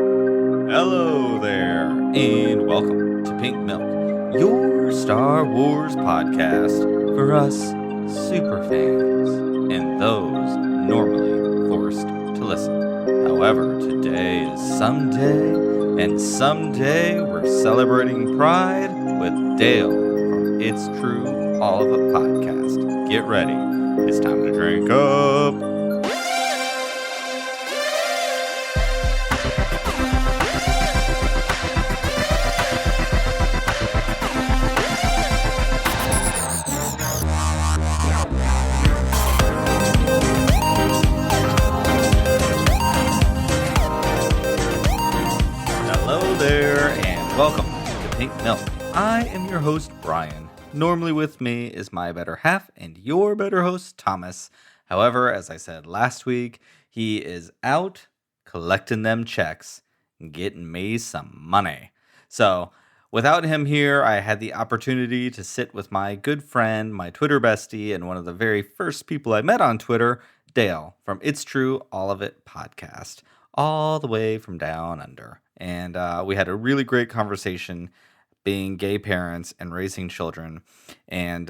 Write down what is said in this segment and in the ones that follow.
Hello there, and welcome to Pink Milk, your Star Wars podcast for us super fans and those normally forced to listen. However, today is someday, and someday we're celebrating Pride with Dale from It's True All of It podcast. Get ready, it's time to drink up. Welcome to Pink Milk. I am your host, Bryan. Normally with me is my better half and your better host, Thomas. However, as I said last week, he is out collecting them checks and getting me some money. So, without him here, I had the opportunity to sit with my good friend, my Twitter bestie, and one of the very first people I met on Twitter, Dale, from It's True All of It podcast, all the way from down under. And we had a really great conversation being gay parents and raising children, and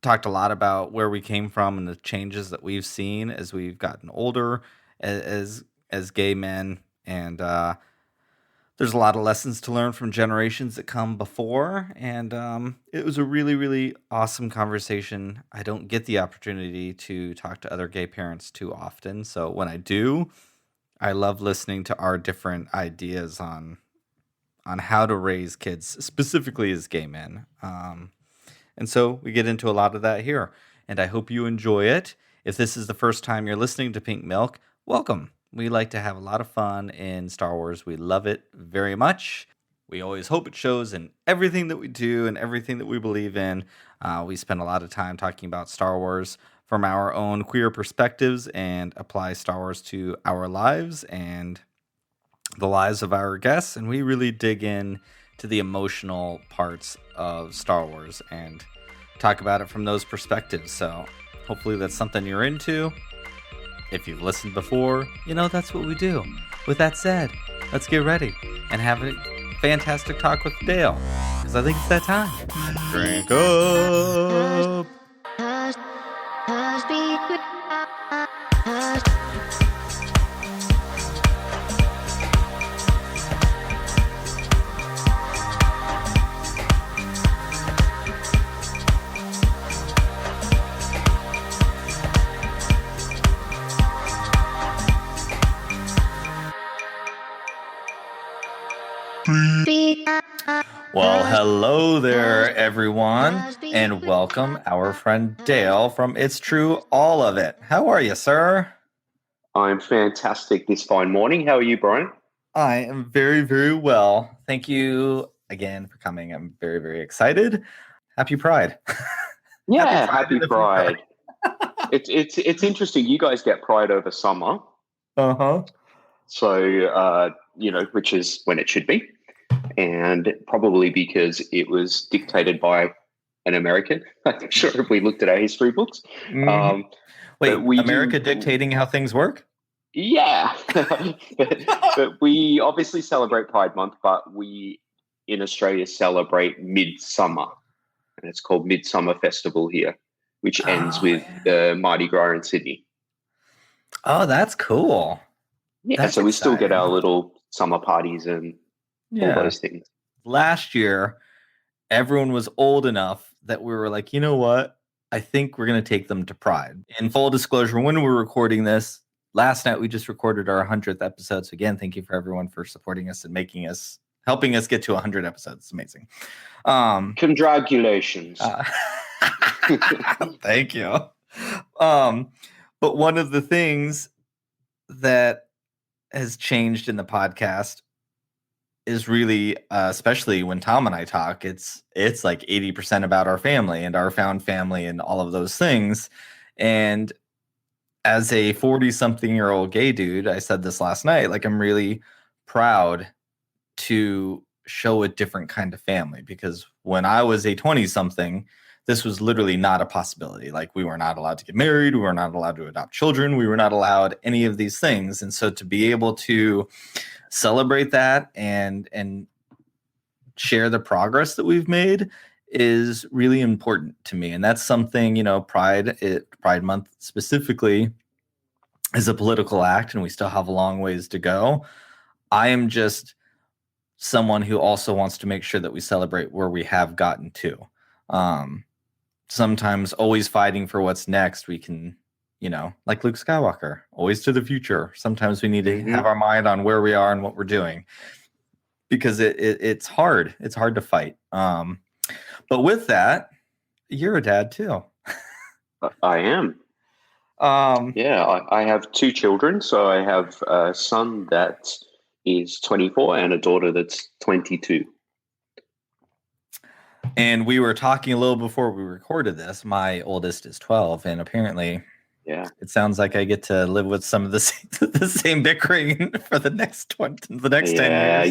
talked a lot about where we came from and the changes that we've seen as we've gotten older as gay men. And there's a lot of lessons to learn from generations that come before. And it was a really, really awesome conversation. I don't get the opportunity to talk to other gay parents too often. So when I do, I love listening to our different ideas on how to raise kids, specifically as gay men. And so we get into a lot of that here. And I hope you enjoy it. If this is the first time you're listening to Pink Milk, welcome. We like to have a lot of fun in Star Wars. We love it very much. We always hope it shows in everything that we do and everything that we believe in. We spend a lot of time talking about Star Wars from our own queer perspectives and apply Star Wars to our lives and the lives of our guests. And we really dig in to the emotional parts of Star Wars and talk about it from those perspectives. So hopefully that's something you're into. If you've listened before, you know that's what we do. With that said, let's get ready and have a fantastic talk with Dale, because I think it's that time. Drink up! Well, hello there, everyone, and welcome our friend Dale from It's True All of It. How are you, sir? I'm fantastic this fine morning. How are you, Bryan? I am very, very well. Thank you again for coming. I'm very, very excited. Happy Pride. Yeah, happy Pride. It's interesting. You guys get Pride over summer. Uh-huh. So, which is when it should be. And probably because it was dictated by an American. I'm sure if we looked at our history books. Wait, America dictating how things work? Yeah. but we obviously celebrate Pride Month, but we in Australia celebrate Midsummer. And it's called Midsummer Festival here, which ends with the Mardi Gras in Sydney. Oh, that's cool. Yeah, that's so we exciting. still get our little summer parties and all those things. Last year, everyone was old enough that we were like, you know what? I think we're going to take them to Pride. In full disclosure, when we're recording this, last night we just recorded our 100th episode. So again, thank you for everyone for supporting us and helping us get to 100 episodes. It's amazing. Congratulations. Thank you. But one of the things that has changed in the podcast is really, especially when Tom and I talk, it's like 80% about our family and our found family and all of those things. And as a 40-something-year-old gay dude, I said this last night, like I'm really proud to show a different kind of family, because when I was a 20-something, this was literally not a possibility. Like, we were not allowed to get married. We were not allowed to adopt children. We were not allowed any of these things. And so to be able to celebrate that and share the progress that we've made is really important to me. And that's something, Pride Month specifically is a political act, and we still have a long ways to go. I am just someone who also wants to make sure that we celebrate where we have gotten to. Sometimes always fighting for what's next, we can, like Luke Skywalker, always to the future. Sometimes we need to have our mind on where we are and what we're doing, because it's hard. It's hard to fight. But with that, you're a dad too. I am. I have 2 children. So I have a son that is 24 and a daughter that's 22. And we were talking a little before we recorded this. My oldest is 12, and apparently, it sounds like I get to live with some of the same bickering for the next 10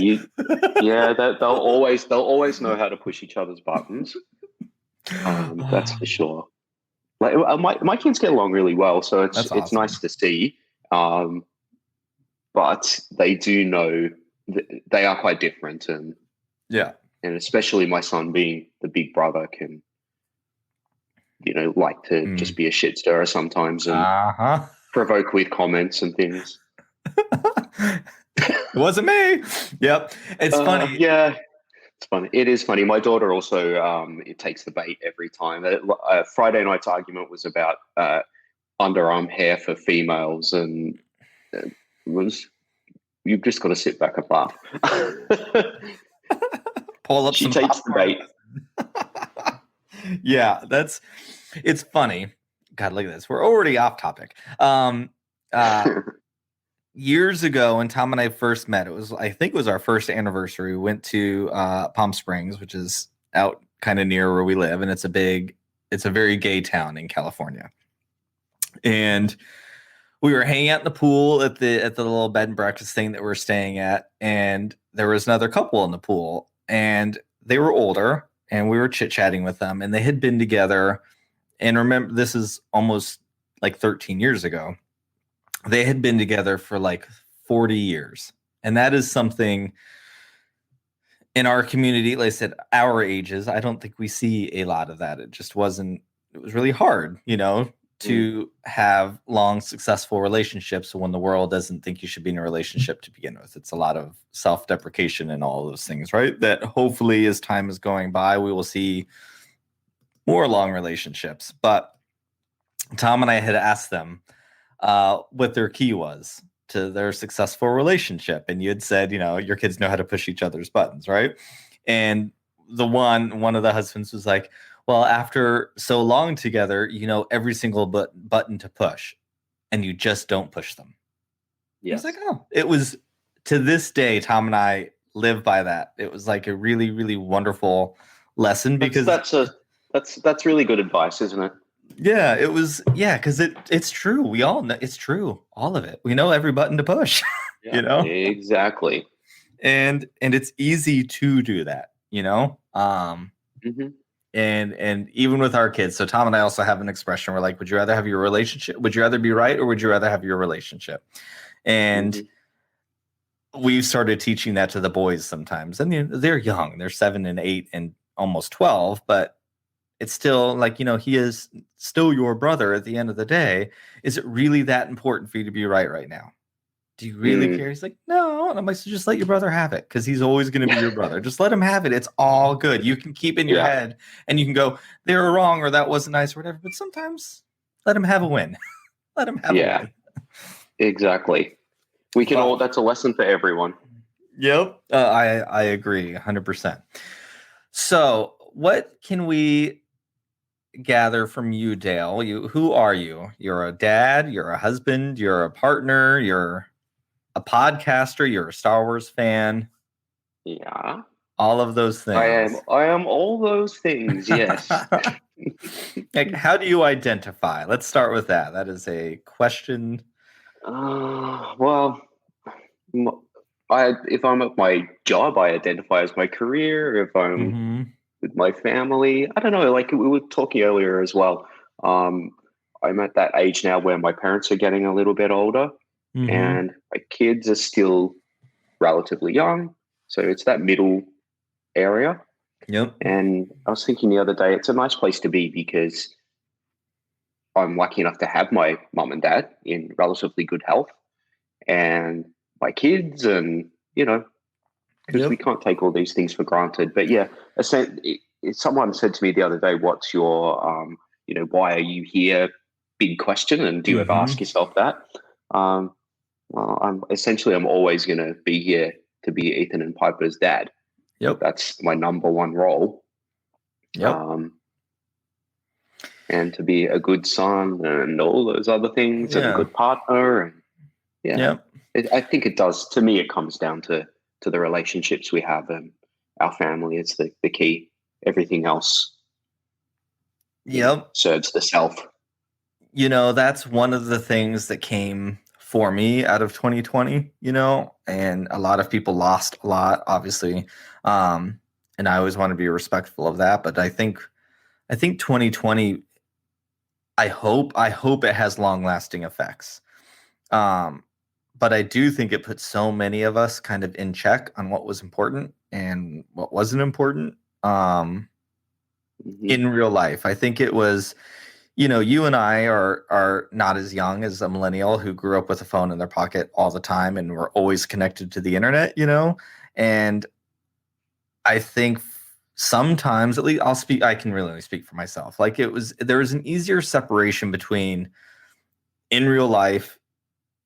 years. They'll always know how to push each other's buttons. That's for sure. Like my kids get along really well, so it's nice to see. But they do know they are quite different, and especially my son being the big brother can, like to just be a shit stirrer sometimes and provoke with comments and things. It wasn't me. Yep, it's funny. Yeah, it's funny. It is funny. My daughter also it takes the bait every time. Friday night's argument was about underarm hair for females, and you've just got to sit back and laugh. Pull up she some takes the bait. Yeah, it's funny. God, look at this. We're already off topic. Years ago, when Tom and I first met, I think it was our first anniversary. We went to Palm Springs, which is out kind of near where we live, and it's a very gay town in California. And we were hanging out in the pool at the little bed and breakfast thing that we're staying at, and there was another couple in the pool, and they were older, and we were chit-chatting with them, and they had been together. And remember, this is almost like 13 years ago. They had been together for like 40 years. And that is something in our community, like I said, our ages, I don't think we see a lot of that. It was really hard, to have long, successful relationships when the world doesn't think you should be in a relationship to begin with. It's a lot of self-deprecation and all those things, right? That hopefully as time is going by, we will see more long relationships. But Tom and I had asked them what their key was to their successful relationship. And you had said, your kids know how to push each other's buttons, right? And one of the husbands was like, well, after so long together, every single button to push, and you just don't push them. Yes. I was like, oh, it was, to this day, Tom and I live by that. It was like a really, really wonderful lesson, because that's really good advice, isn't it? Yeah, it was. Yeah, because it's true. We all know it's true. All of it. We know every button to push. Exactly. And it's easy to do that. And even with our kids. So Tom and I also have an expression. We're like, would you rather have your relationship? Would you rather be right, or would you rather have your relationship? And we've started teaching that to the boys sometimes. And they're young. They're 7 and 8 and almost 12, but it's still like, he is still your brother at the end of the day. Is it really that important for you to be right now? Do you really care? He's like, no. And I'm like, so just let your brother have it, because he's always going to be your brother. Just let him have it. It's all good. You can keep in your head, and you can go, they were wrong, or that wasn't nice, or whatever. But sometimes let him have a win. Let him have a win. Exactly. We can all, that's a lesson for everyone. Yep. I agree 100%. So what can we gather from you, Dale? Who are you? You're a dad, you're a husband, you're a partner, you're a podcaster, you're a Star Wars fan. Yeah. All of those things. I am all those things, yes. Like, how do you identify? Let's start with that. That is a question. Well, if I'm at my job, I identify as my career. If I'm with my family. I don't know, like we were talking earlier as well. Um, I'm at that age now where my parents are getting a little bit older Mm-hmm. and my kids are still relatively young. So it's that middle area. Yep. And I was thinking the other day, it's a nice place to be because I'm lucky enough to have my mum and dad in relatively good health and my kids and, because we Yep. can't take all these things for granted. But yeah, someone said to me the other day, what's your, why are you here? Big question. And do you ever Mm-hmm. ask yourself that? Um, well, I'm always going to be here to be Ethan and Piper's dad. Yep. That's my number one role. Yep. Um, and to be a good son and all those other things and a Yeah. good partner. And yeah, Yep. I think it does. To me, it comes down to the relationships we have and our family. It's the key. Everything else, Yep. serves the self. That's one of the things that came for me out of 2020, and a lot of people lost a lot, obviously. And I always want to be respectful of that. But I think 2020, I hope it has long lasting effects. Um, but I do think it put so many of us kind of in check on what was important and what wasn't important. Hmm. In real life, I think it was, you and I are not as young as a millennial who grew up with a phone in their pocket all the time and were always connected to the internet, and I think sometimes, at least I can really only speak for myself. Like there was an easier separation between in real life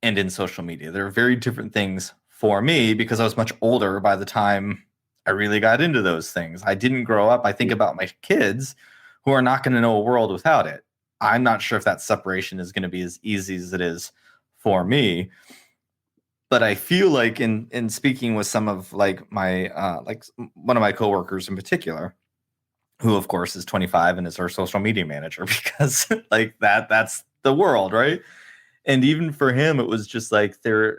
and in social media. There are very different things for me because I was much older by the time I really got into those things. I didn't grow up. I think about my kids who are not going to know a world without it. I'm not sure if that separation is going to be as easy as it is for me. But I feel like in speaking with some of like my one of my coworkers in particular, who of course is 25 and is our social media manager because like that's the world, right? And even for him, it was just like the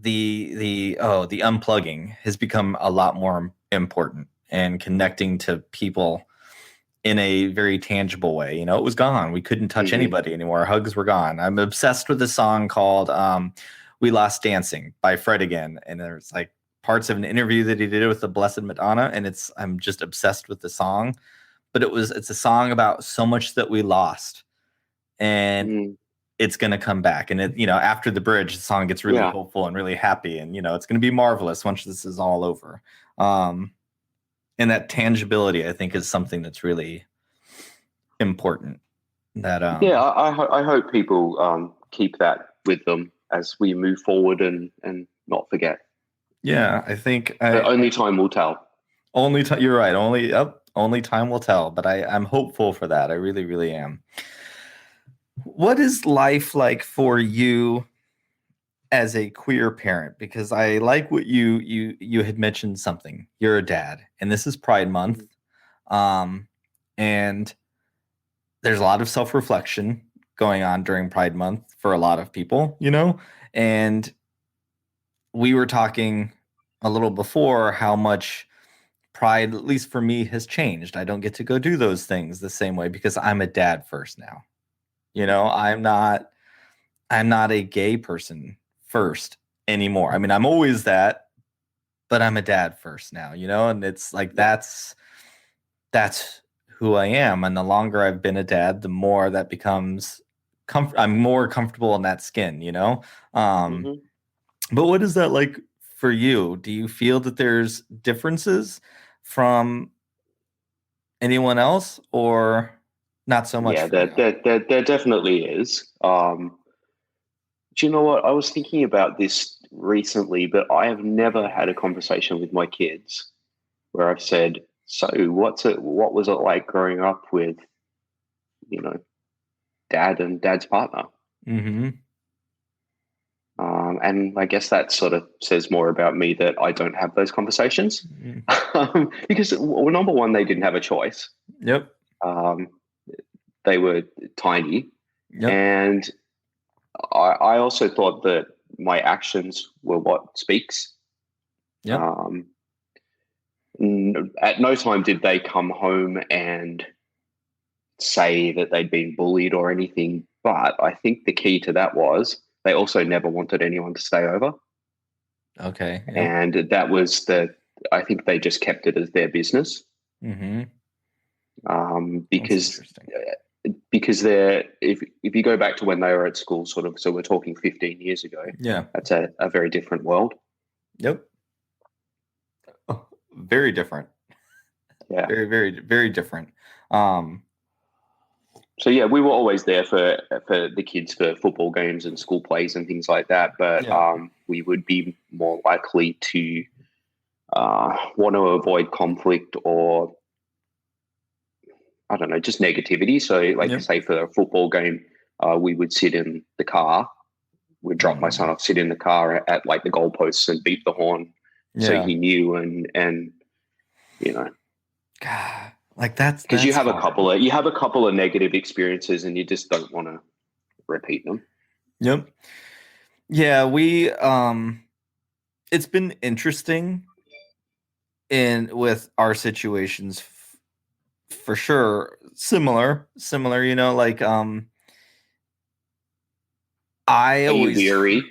unplugging has become a lot more important and connecting to people in a very tangible way. It was gone. We couldn't touch Hmm. anybody anymore. Hugs were gone. I'm obsessed with a song called We Lost Dancing by Fred again. And there's like parts of an interview that he did with the Blessed Madonna. And I'm just obsessed with the song. But it's a song about so much that we lost. And Mm. it's going to come back. And after the bridge, the song gets really Yeah. hopeful and really happy. And, it's going to be marvelous once this is all over. And that tangibility, I think, is something that's really important. That Yeah. I hope people keep that with them as we move forward and not forget. Yeah, I think But I only time will tell. only time. You're right. Only time will tell. But I'm hopeful for that. I really, really am. What is life like for you as a queer parent? Because I like what you had mentioned something. You're a dad, and this is Pride Month, um, and there's a lot of self reflection going on during Pride Month for a lot of people, and we were talking a little before how much Pride, at least for me, has changed. I don't get to go do those things the same way because I'm a dad first now. I'm not a gay person first anymore. I mean, I'm always that, but I'm a dad first now, and it's like Yeah. that's who I am. And the longer I've been a dad, the more that becomes I'm more comfortable in that skin. Um, Hmm. but what is that like for you? Do you feel that there's differences from anyone else or not so much Yeah, for you? there definitely is. Do you know what? I was thinking about this recently, but I have never had a conversation with my kids where I've said, "So, what was it like growing up with, you know, dad and dad's partner?" Mm-hmm. And I guess that sort of says more about me that I don't have those conversations because, well, number one, they didn't have a choice. Yep. Um, they were tiny, Yep. and I also thought that my actions were what speaks. Yep. Um, At no time did they come home and say that they'd been bullied or anything. But I think the key to that was they also never wanted anyone to stay over. Okay. Yep. And that was I think they just kept it as their business. Mm-hmm. Because if you go back to when they were at school, sort of, so we're talking 15 years ago. Yeah. That's a very different world. Yep. Oh, very different. Yeah. Very, very, very different. So yeah, we were always there for the kids for football games and school plays and things like that. But we would be more likely to want to avoid conflict or, I don't know, just negativity. So like say for a football game, we would sit in the car. We'd drop my son off, sit in the car at like the goalposts and beep the horn so he knew and you know. God. Like that's because you have a couple of negative experiences and you just don't want to repeat them. Yep. Yeah, we it's been interesting with our situations for sure. Similar, you know, like I always weary.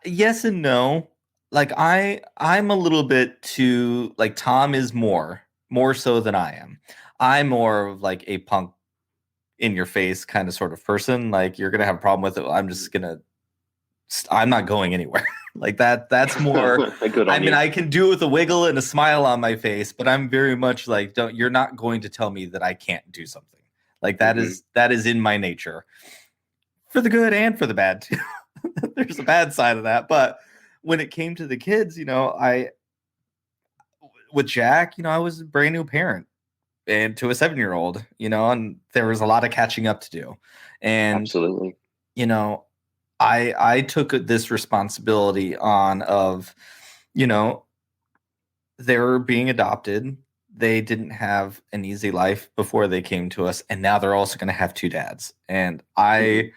Yes and no. Like I'm a little bit too, like Tom is more so than I am. I'm more of like a punk in your face kind of sort of person. Like you're going to have a problem with it. I'm not going anywhere. Like that's more, I can do it with a wiggle and a smile on my face, but I'm very much like, you're not going to tell me that I can't do something. Like that is in my nature for the good and for the bad too. There's a bad side of that. But when it came to the kids, you know, with Jack, you know, I was a brand new parent and to a 7-year-old, you know, and there was a lot of catching up to do. And absolutely, you know, I took this responsibility on of, you know, they were being adopted. They didn't have an easy life before they came to us. And now they're also going to have 2 dads. And I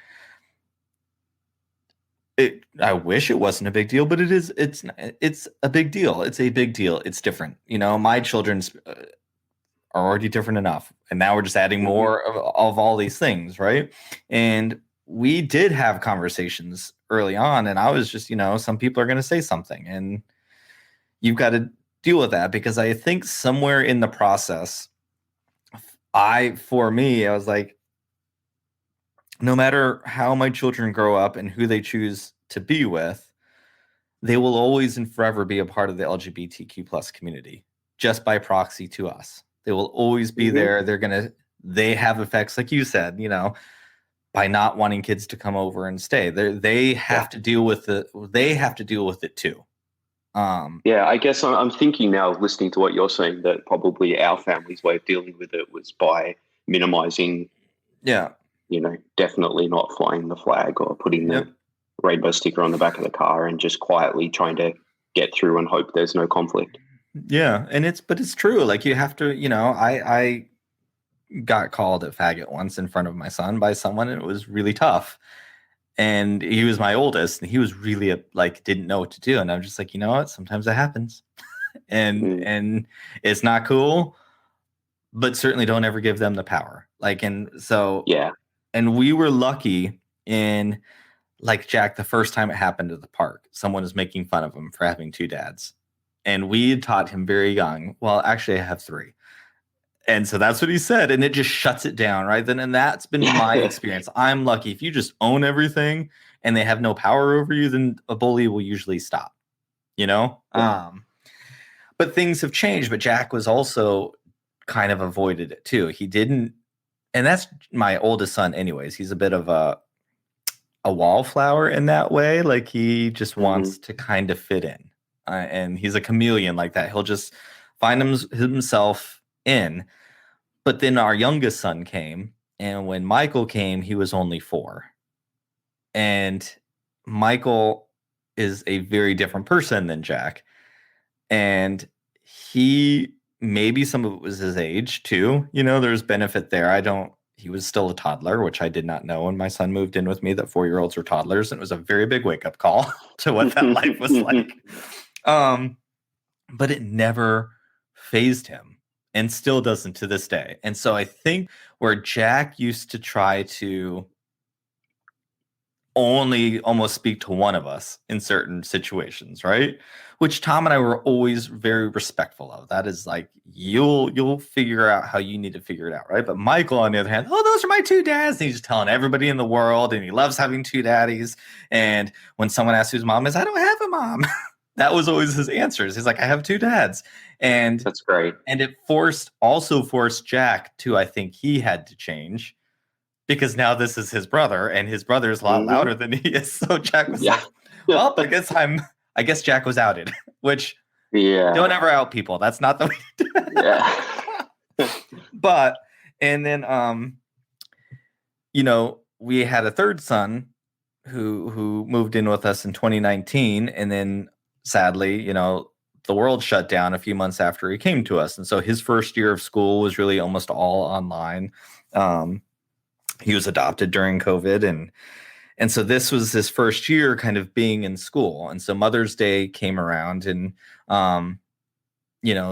wish it wasn't a big deal, but it's a big deal. It's a big deal. It's different. You know, my children's are already different enough. And now we're just adding more of all these things. Right. And we did have conversations early on, and I was just, you know, some people are going to say something and you've got to deal with that, because I think somewhere in the process, I was like, no matter how my children grow up and who they choose to be with, they will always and forever be a part of the LGBTQ plus community, just by proxy to us. They will always be there. They have effects, like you said, you know, by not wanting kids to come over and stay. They have to deal with it. They have to deal with it too. I guess I'm thinking now, listening to what you're saying, that probably our family's way of dealing with it was by minimizing. Yeah. You know, definitely not flying the flag or putting the rainbow sticker on the back of the car, and just quietly trying to get through and hope there's no conflict. Yeah. And it's true. Like you have to, you know, I got called a faggot once in front of my son by someone, and it was really tough. And he was my oldest, and he was really like, didn't know what to do. And I'm just like, you know what? Sometimes it happens and it's not cool, but certainly don't ever give them the power. Like, and so, and we were lucky in, like Jack, the first time it happened at the park, someone was making fun of him for having 2 dads. And we had taught him very young. Well, actually I have 3. And so that's what he said. And it just shuts it down. Right then. And that's been my experience. I'm lucky. If you just own everything and they have no power over you, then a bully will usually stop, you know? But things have changed. But Jack was also kind of avoided it too. He didn't. And that's my oldest son anyways. He's a bit of a wallflower in that way. Like he just wants to kind of fit in. And he's a chameleon like that. He'll just find himself in. But then our youngest son came, and when Michael came, he was only 4. And Michael is a very different person than Jack. And maybe some of it was his age too. You know, there's benefit there. He was still a toddler, which I did not know when my son moved in with me, that 4-year-olds were toddlers. And it was a very big wake up call to what that life was like. but it never phased him and still doesn't to this day. And so I think where Jack used to try to only almost speak to one of us in certain situations, right? Which Tom and I were always very respectful of. That is like, you'll figure out how you need to figure it out, right? But Michael, on the other hand, oh, those are my two dads. And he's just telling everybody in the world, and he loves having two daddies. And when someone asks whose mom is, I don't have a mom. That was always his answers. He's like, I have two dads. And That's great. And it also forced Jack to, I think he had to change, because now this is his brother, and his brother is a lot louder than he is. So Jack was like, well, I guess Jack was outed, which don't ever out people. That's not the way to do it. But, and then, we had a third son who moved in with us in 2019. And then sadly, the world shut down a few months after he came to us. And so his first year of school was really almost all online. He was adopted during COVID, and so this was his first year kind of being in school. And so Mother's Day came around, and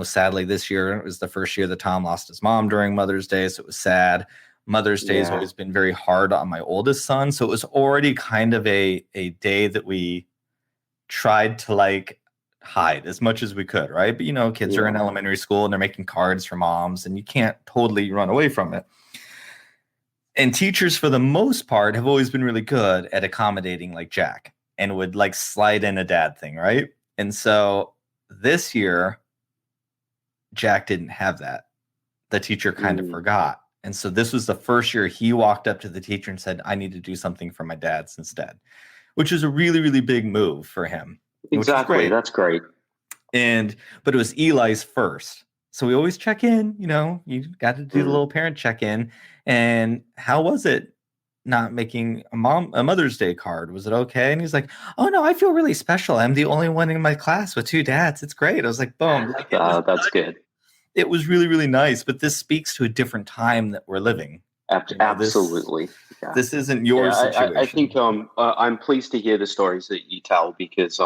sadly this year was the first year that Tom lost his mom during Mother's Day, so it was sad. Mother's Day has always been very hard on my oldest son, so it was already kind of a day that we tried to like hide as much as we could, right? But kids are in elementary school and they're making cards for moms, and you can't totally run away from it. And teachers, for the most part, have always been really good at accommodating like Jack, and would like slide in a dad thing, right? And so this year, Jack didn't have that. The teacher kind of forgot. And so this was the first year he walked up to the teacher and said, I need to do something for my dads instead, which was a really, really big move for him. Exactly. That's great. But it was Eli's first. So we always check in, you got to do the little parent check-in. And how was it not making a Mother's Day card? Was it okay? And he's like, oh no, I feel really special. I'm the only one in my class with two dads. It's great. I was like, boom. That's good. It was really, really nice. But this speaks to a different time that we're living. Absolutely. This isn't your situation. I think I'm pleased to hear the stories that you tell, because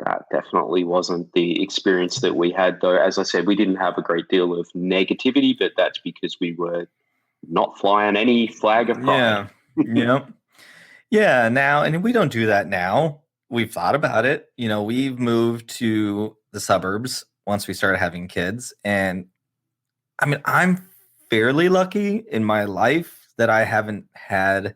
that definitely wasn't the experience that we had, though. As I said, we didn't have a great deal of negativity, but that's because we were not flying any flag of pride. Yeah. Now, and we don't do that now. We've thought about it. We've moved to the suburbs once we started having kids. And I mean, I'm fairly lucky in my life that I haven't had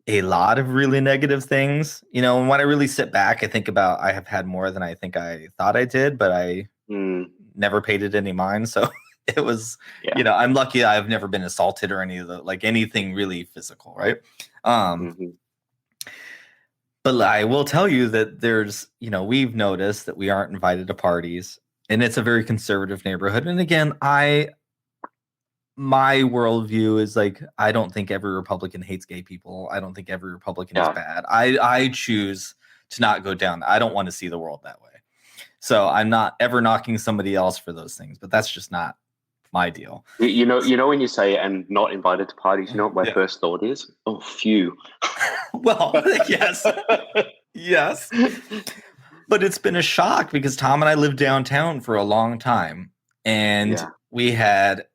a lot of really negative things, and when I really sit back, I think about, I have had more than I think I thought I did, but I never paid it any mind. So it was, I'm lucky I've never been assaulted or any of the, like anything really physical. Right. But I will tell you that there's, we've noticed that we aren't invited to parties, and it's a very conservative neighborhood. And again, my worldview is like, I don't think every Republican hates gay people. I don't think every Republican is bad. I choose to not go down. I don't want to see the world that way. So I'm not ever knocking somebody else for those things, but that's just not my deal. You know, when you say and not invited to parties, what my first thought is? Oh, phew. Well, yes. Yes. But it's been a shock, because Tom and I lived downtown for a long time, and we had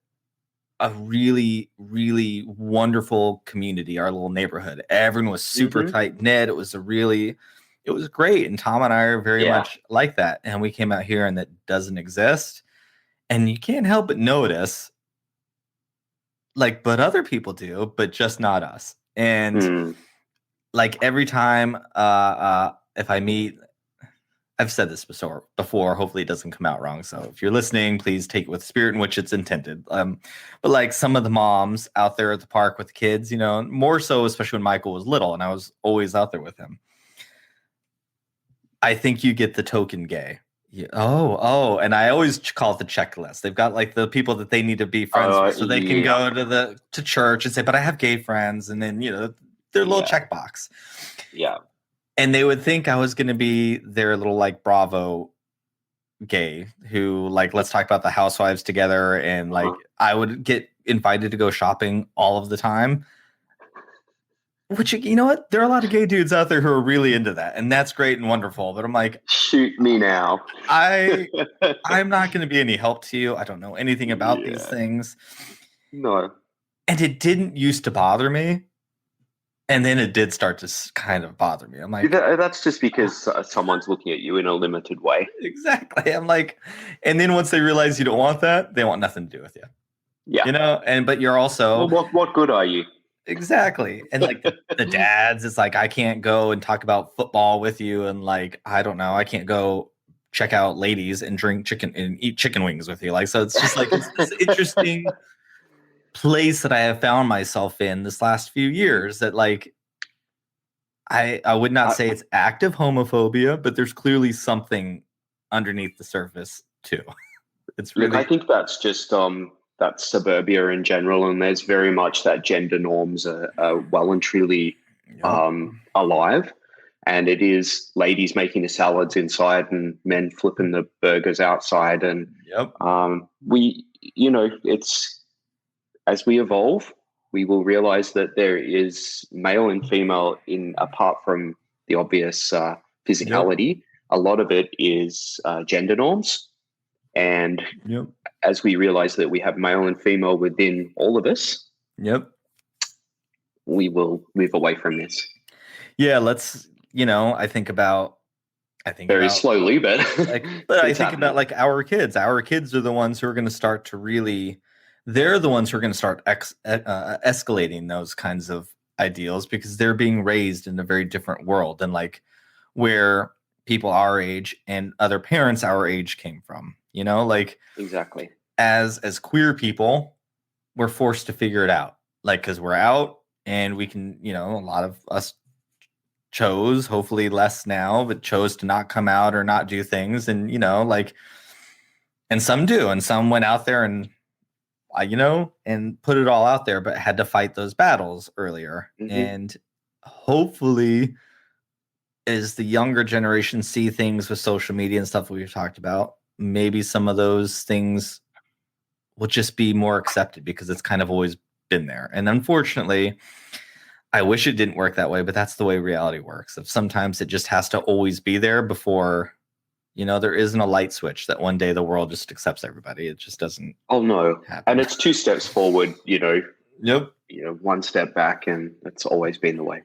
a really, really wonderful community, our little neighborhood. Everyone was super tight knit. It was great. And Tom and I are very much like that. And we came out here, and that doesn't exist. And you can't help but notice, like, but other people do, but just not us. And like every time, if I meet, I've said this before, hopefully it doesn't come out wrong. So if you're listening, please take it with the spirit in which it's intended. But like some of the moms out there at the park with kids, more so, especially when Michael was little and I was always out there with him. I think you get the token gay. And I always call it the checklist. They've got like the people that they need to be friends with, so they can go to church and say, but I have gay friends. And then, their little checkbox. Yeah. And they would think I was going to be their little like Bravo gay who like, let's talk about the housewives together. And like, I would get invited to go shopping all of the time, which, you know what? There are a lot of gay dudes out there who are really into that. And that's great and wonderful. But I'm like, Shoot me now. I'm not going to be any help to you. I don't know anything about these things. No. And it didn't used to bother me. And then it did start to kind of bother me. I'm like, that's just because someone's looking at you in a limited way. Exactly. I'm like, and then once they realize you don't want that, they want nothing to do with you. Yeah. But you're also, well, what good are you? Exactly. And like the dads, it's like, I can't go and talk about football with you. And like, I don't know, I can't go check out ladies and drink chicken and eat chicken wings with you. Like, so it's just like, it's this interesting place that I have found myself in this last few years that like, I would not say it's active homophobia, but there's clearly something underneath the surface too. It's really. Look, I think that's just that's suburbia in general, and there's very much that gender norms are well and truly alive, and it is ladies making the salads inside and men flipping the burgers outside, and it's as we evolve, we will realize that there is male and female apart from the obvious physicality. A lot of it is gender norms. And as we realize that we have male and female within all of us, we will move away from this. Yeah, let's, I think very slowly, but I think about like our kids. Our kids are the ones who are going to start to really, they're the ones who are going to start escalating those kinds of ideals because they're being raised in a very different world than like where people our age and other parents our age came from. Like exactly as queer people, we're forced to figure it out, like, because we're out and we can, a lot of us chose, hopefully less now, but chose to not come out or not do things. And, like, and some do, and some went out there and, and put it all out there, but had to fight those battles earlier. And hopefully as the younger generation see things with social media and stuff we've talked about, maybe some of those things will just be more accepted because it's kind of always been there. And unfortunately, I wish it didn't work that way, but that's the way reality works. If sometimes it just has to always be there before, there isn't a light switch that one day the world just accepts everybody. It just doesn't. Oh no. Happen. And it's 2 steps forward, Yep. 1 step back, and it's always been the way.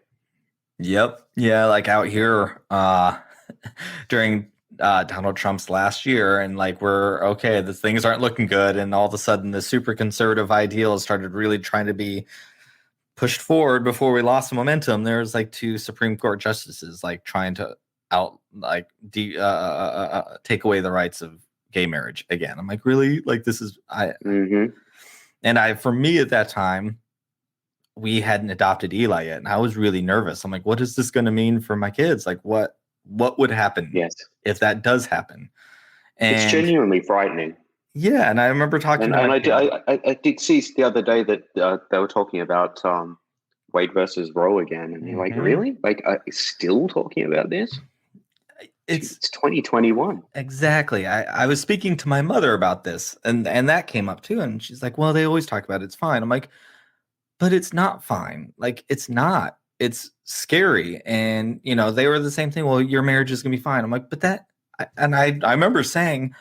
Yep. Yeah. Like out here, during Donald Trump's last year, and like we're okay, the things aren't looking good, and all of a sudden the super conservative ideals started really trying to be pushed forward before we lost the momentum. There's like 2 Supreme Court justices like trying to take away the rights of gay marriage again. I'm like, really? Like this is and for me at that time, we hadn't adopted Eli yet, and I was really nervous. I'm like, what is this going to mean for my kids? Like what would happen if that does happen? And it's genuinely frightening. Yeah, and I remember talking and I did see the other day that they were talking about Wade versus Roe again, and you're like, really? Like, still talking about this? It's 2021. Exactly. I was speaking to my mother about this, and that came up too, and she's like, well, they always talk about it. It's fine. I'm like, but it's not fine. Like, it's not. It's scary. And, they were the same thing. Well, your marriage is going to be fine. I'm like, but I remember saying,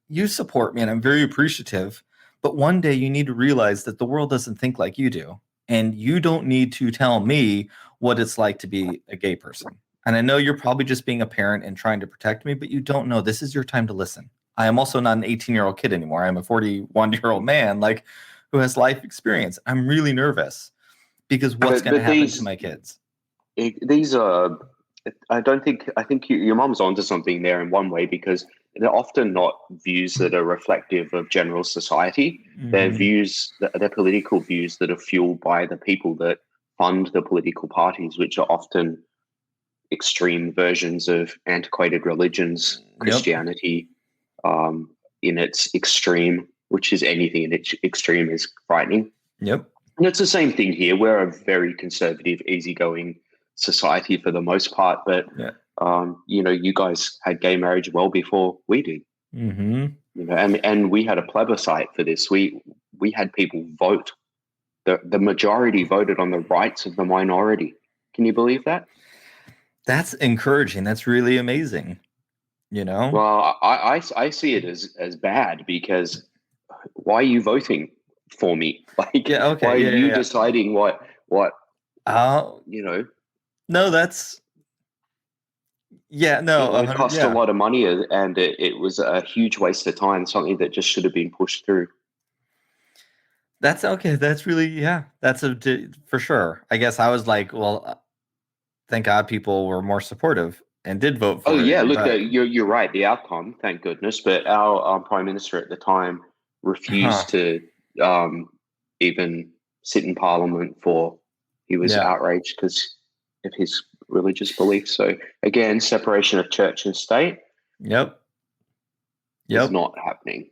you support me and I'm very appreciative, but one day you need to realize that the world doesn't think like you do. And you don't need to tell me what it's like to be a gay person. And I know you're probably just being a parent and trying to protect me, but you don't know. This is your time to listen. I am also not an 18-year-old kid anymore. I'm a 41-year-old man, like, who has life experience. I'm really nervous because what's going to happen to my kids? These are, I think your mom's onto something there in one way, because they're often not views that are reflective of general society. They're they're political views that are fueled by the people that fund the political parties, which are often extreme versions of antiquated religions, Christianity, in its extreme, which is anything in its extreme is frightening. Yep. And it's the same thing here. We're a very conservative, easygoing society for the most part, but you guys had gay marriage well before we did. And we had a plebiscite for this. We had people vote. The majority voted on the rights of the minority. Can you believe that? That's encouraging. That's really amazing. you know? Well, I see it as bad because why are you voting for me? Like, Yeah, why okay, are yeah, yeah, you yeah. deciding what Oh, you know? no, that's yeah, no, It 100, cost a yeah. lot of money, and it was a huge waste of time. Something that just should have been pushed through. That's okay. That's really, yeah, that's for sure. I guess I was like, well, thank God people were more supportive and did vote Oh for yeah, it. look, But you're right. The outcome, thank goodness. But our prime minister at the time huh, refused to um, even sit in parliament for. He was yeah, outraged because of his religious beliefs. So again, separation of church and state yep, is yep. not happening.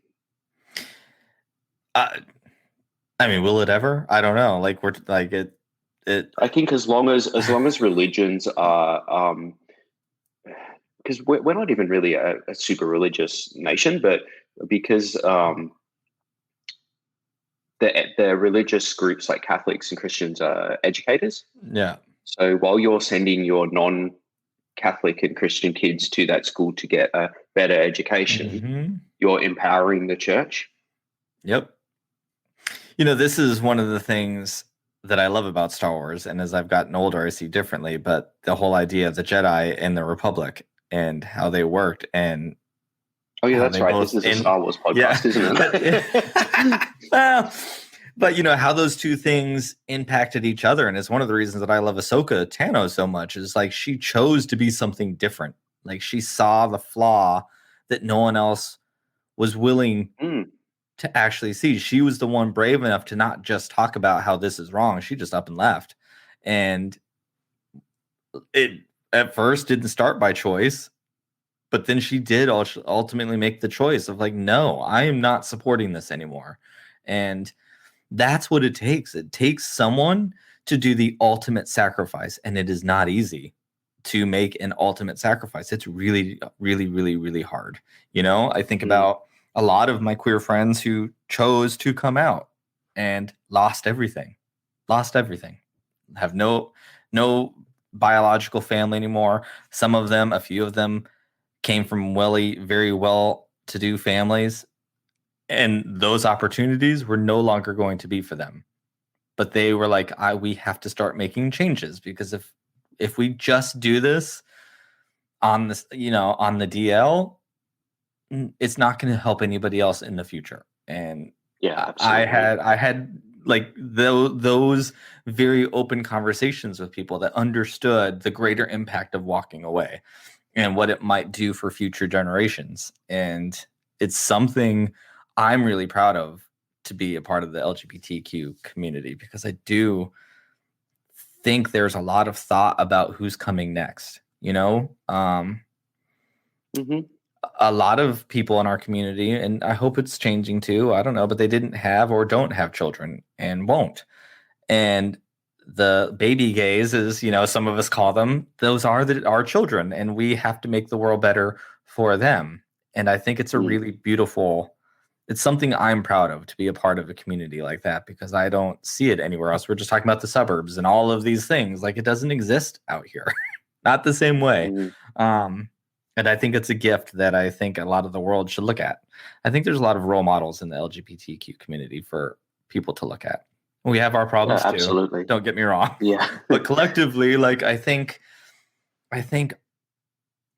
I, I mean, will it ever? I don't know. Like we're like it. I think as long as religions are because we're not even really a super religious nation, but because the religious groups like Catholics and Christians are educators. Yeah. So while you're sending your non-Catholic and Christian kids to that school to get a better education, Hmm. you're empowering the church. Yep. This is one of the things that I love about Star Wars, and as I've gotten older, I see differently. But the whole idea of the Jedi and the Republic and how they worked and Oh yeah, how that's they right. This both is a Star Wars yeah, podcast, isn't but it? well, but how those two things impacted each other, and it's one of the reasons that I love Ahsoka Tano so much. Is like she chose to be something different. Like she saw the flaw that no one else was willing Mm, to actually see. She was the one brave enough to not just talk about how this is wrong. She just up and left, and it at first didn't start by choice. But then she did ultimately make the choice of like, no, I am not supporting this anymore. And that's what it takes. It takes someone to do the ultimate sacrifice. And it is not easy to make an ultimate sacrifice. It's really, really, really, really hard. I think mm. about a lot of my queer friends who chose to come out and lost everything, have no biological family anymore. Some of them, a few of them, came from very well to do families, and those opportunities were no longer going to be for them. But they were like, we have to start making changes because if we just do this on this, on the DL, it's not going to help anybody else in the future. And Yeah, I absolutely. had I had like those very open conversations with people that understood the greater impact of walking away and what it might do for future generations. And it's something I'm really proud of to be a part of the LGBTQ community because I do think there's a lot of thought about who's coming next. Hmm. A lot of people in our community, and I hope it's changing too. I don't know, but they didn't have or don't have children and won't. And the baby gays, as some of us call them, those are our children, and we have to make the world better for them. And I think it's a Mm. really beautiful. It's something I'm proud of to be a part of a community like that because I don't see it anywhere else. We're just talking about the suburbs and all of these things. Like it doesn't exist out here, not the same way. Mm. Um, and I think it's a gift that I think a lot of the world should look at. I think there's a lot of role models in the LGBTQ community for people to look at. We have our Yeah, problems too. absolutely. Don't get me wrong, Yeah. but collectively, like I think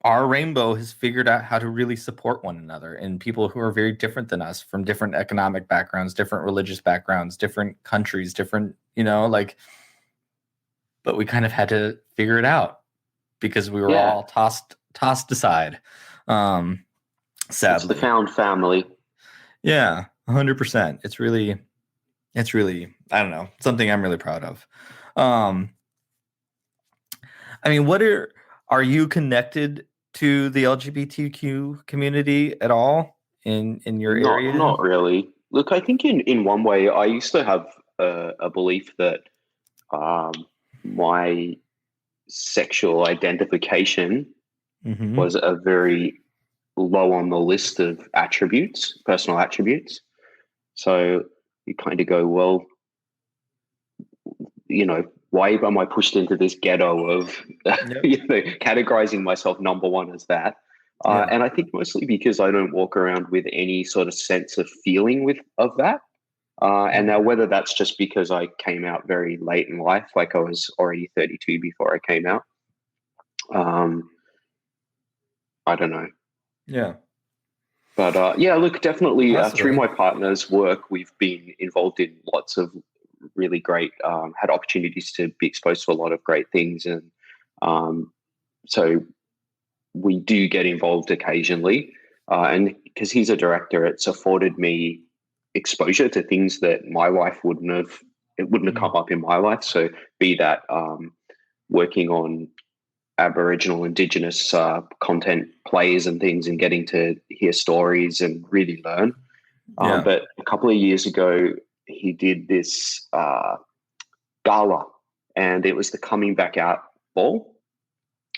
our rainbow has figured out how to really support one another and people who are very different than us from different economic backgrounds, different religious backgrounds, different countries, different, like, but we kind of had to figure it out because we were Yeah. all tossed aside. Um, It's the Sadly. found family. Yeah, 100%. It's really, I don't know, something I'm really proud of. Um, I mean, are you connected to the LGBTQ community at all in your area? Not really. Look, I think in one way, I used to have a belief that um, my sexual identification Mm-hmm. was a very low on the list of attributes, personal attributes. So you kind of go, well, why am I pushed into this ghetto of, Yep. categorizing myself number one as that? Yeah. And I think mostly because I don't walk around with any sort of sense of feeling of that. And now whether that's just because I came out very late in life, like I was already 32 before I came out, I don't know. Yeah. But yeah, look, definitely through Possibly. my partner's work, we've been involved in lots of really great, had opportunities to be exposed to a lot of great things. And so we do get involved occasionally. And because he's a director, it's afforded me exposure to things that my wife it wouldn't have come up in my life. So be that working on Aboriginal, Indigenous content plays and things, and getting to hear stories and really learn. Yeah. But a couple of years ago, he did this gala, and it was the Coming Back Out Ball.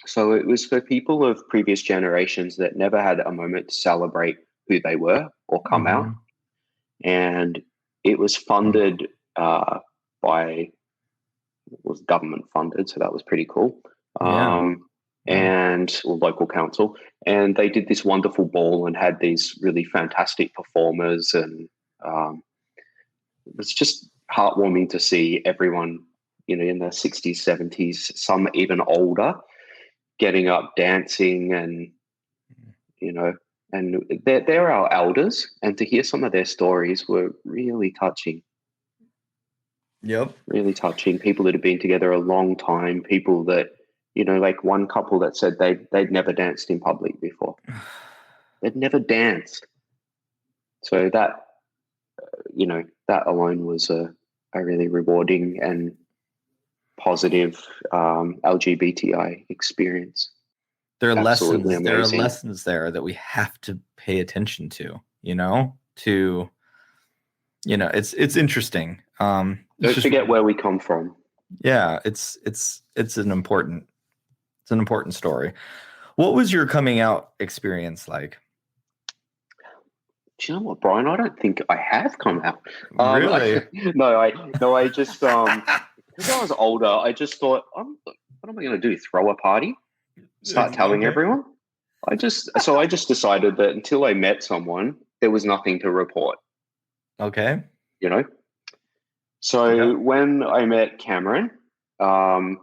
So it was for people of previous generations that never had a moment to celebrate who they were or come out. And it was funded by, it was government funded, so that was pretty cool. And local council, and they did this wonderful ball and had these really fantastic performers, and it was just heartwarming to see everyone, in their 60s, 70s, some even older, getting up, dancing, and and they're our elders, and to hear some of their stories were really touching. Yep. Really touching. People that have been together a long time, people that, like one couple that said they'd never danced in public before. They'd never danced. So that, that alone was a really rewarding and positive LGBTI experience. There are Absolutely lessons. There are amazing. lessons there that we have to pay attention to. It's interesting. Don't forget where we come from. Yeah, it's an important story. What was your coming out experience like? Do you know what, Brian? I don't think I have come out. Really? I just because I was older, I just thought, what am I going to do? Throw a party? Start telling everyone? I just decided that until I met someone, there was nothing to report. Okay. So when I met Cameron, I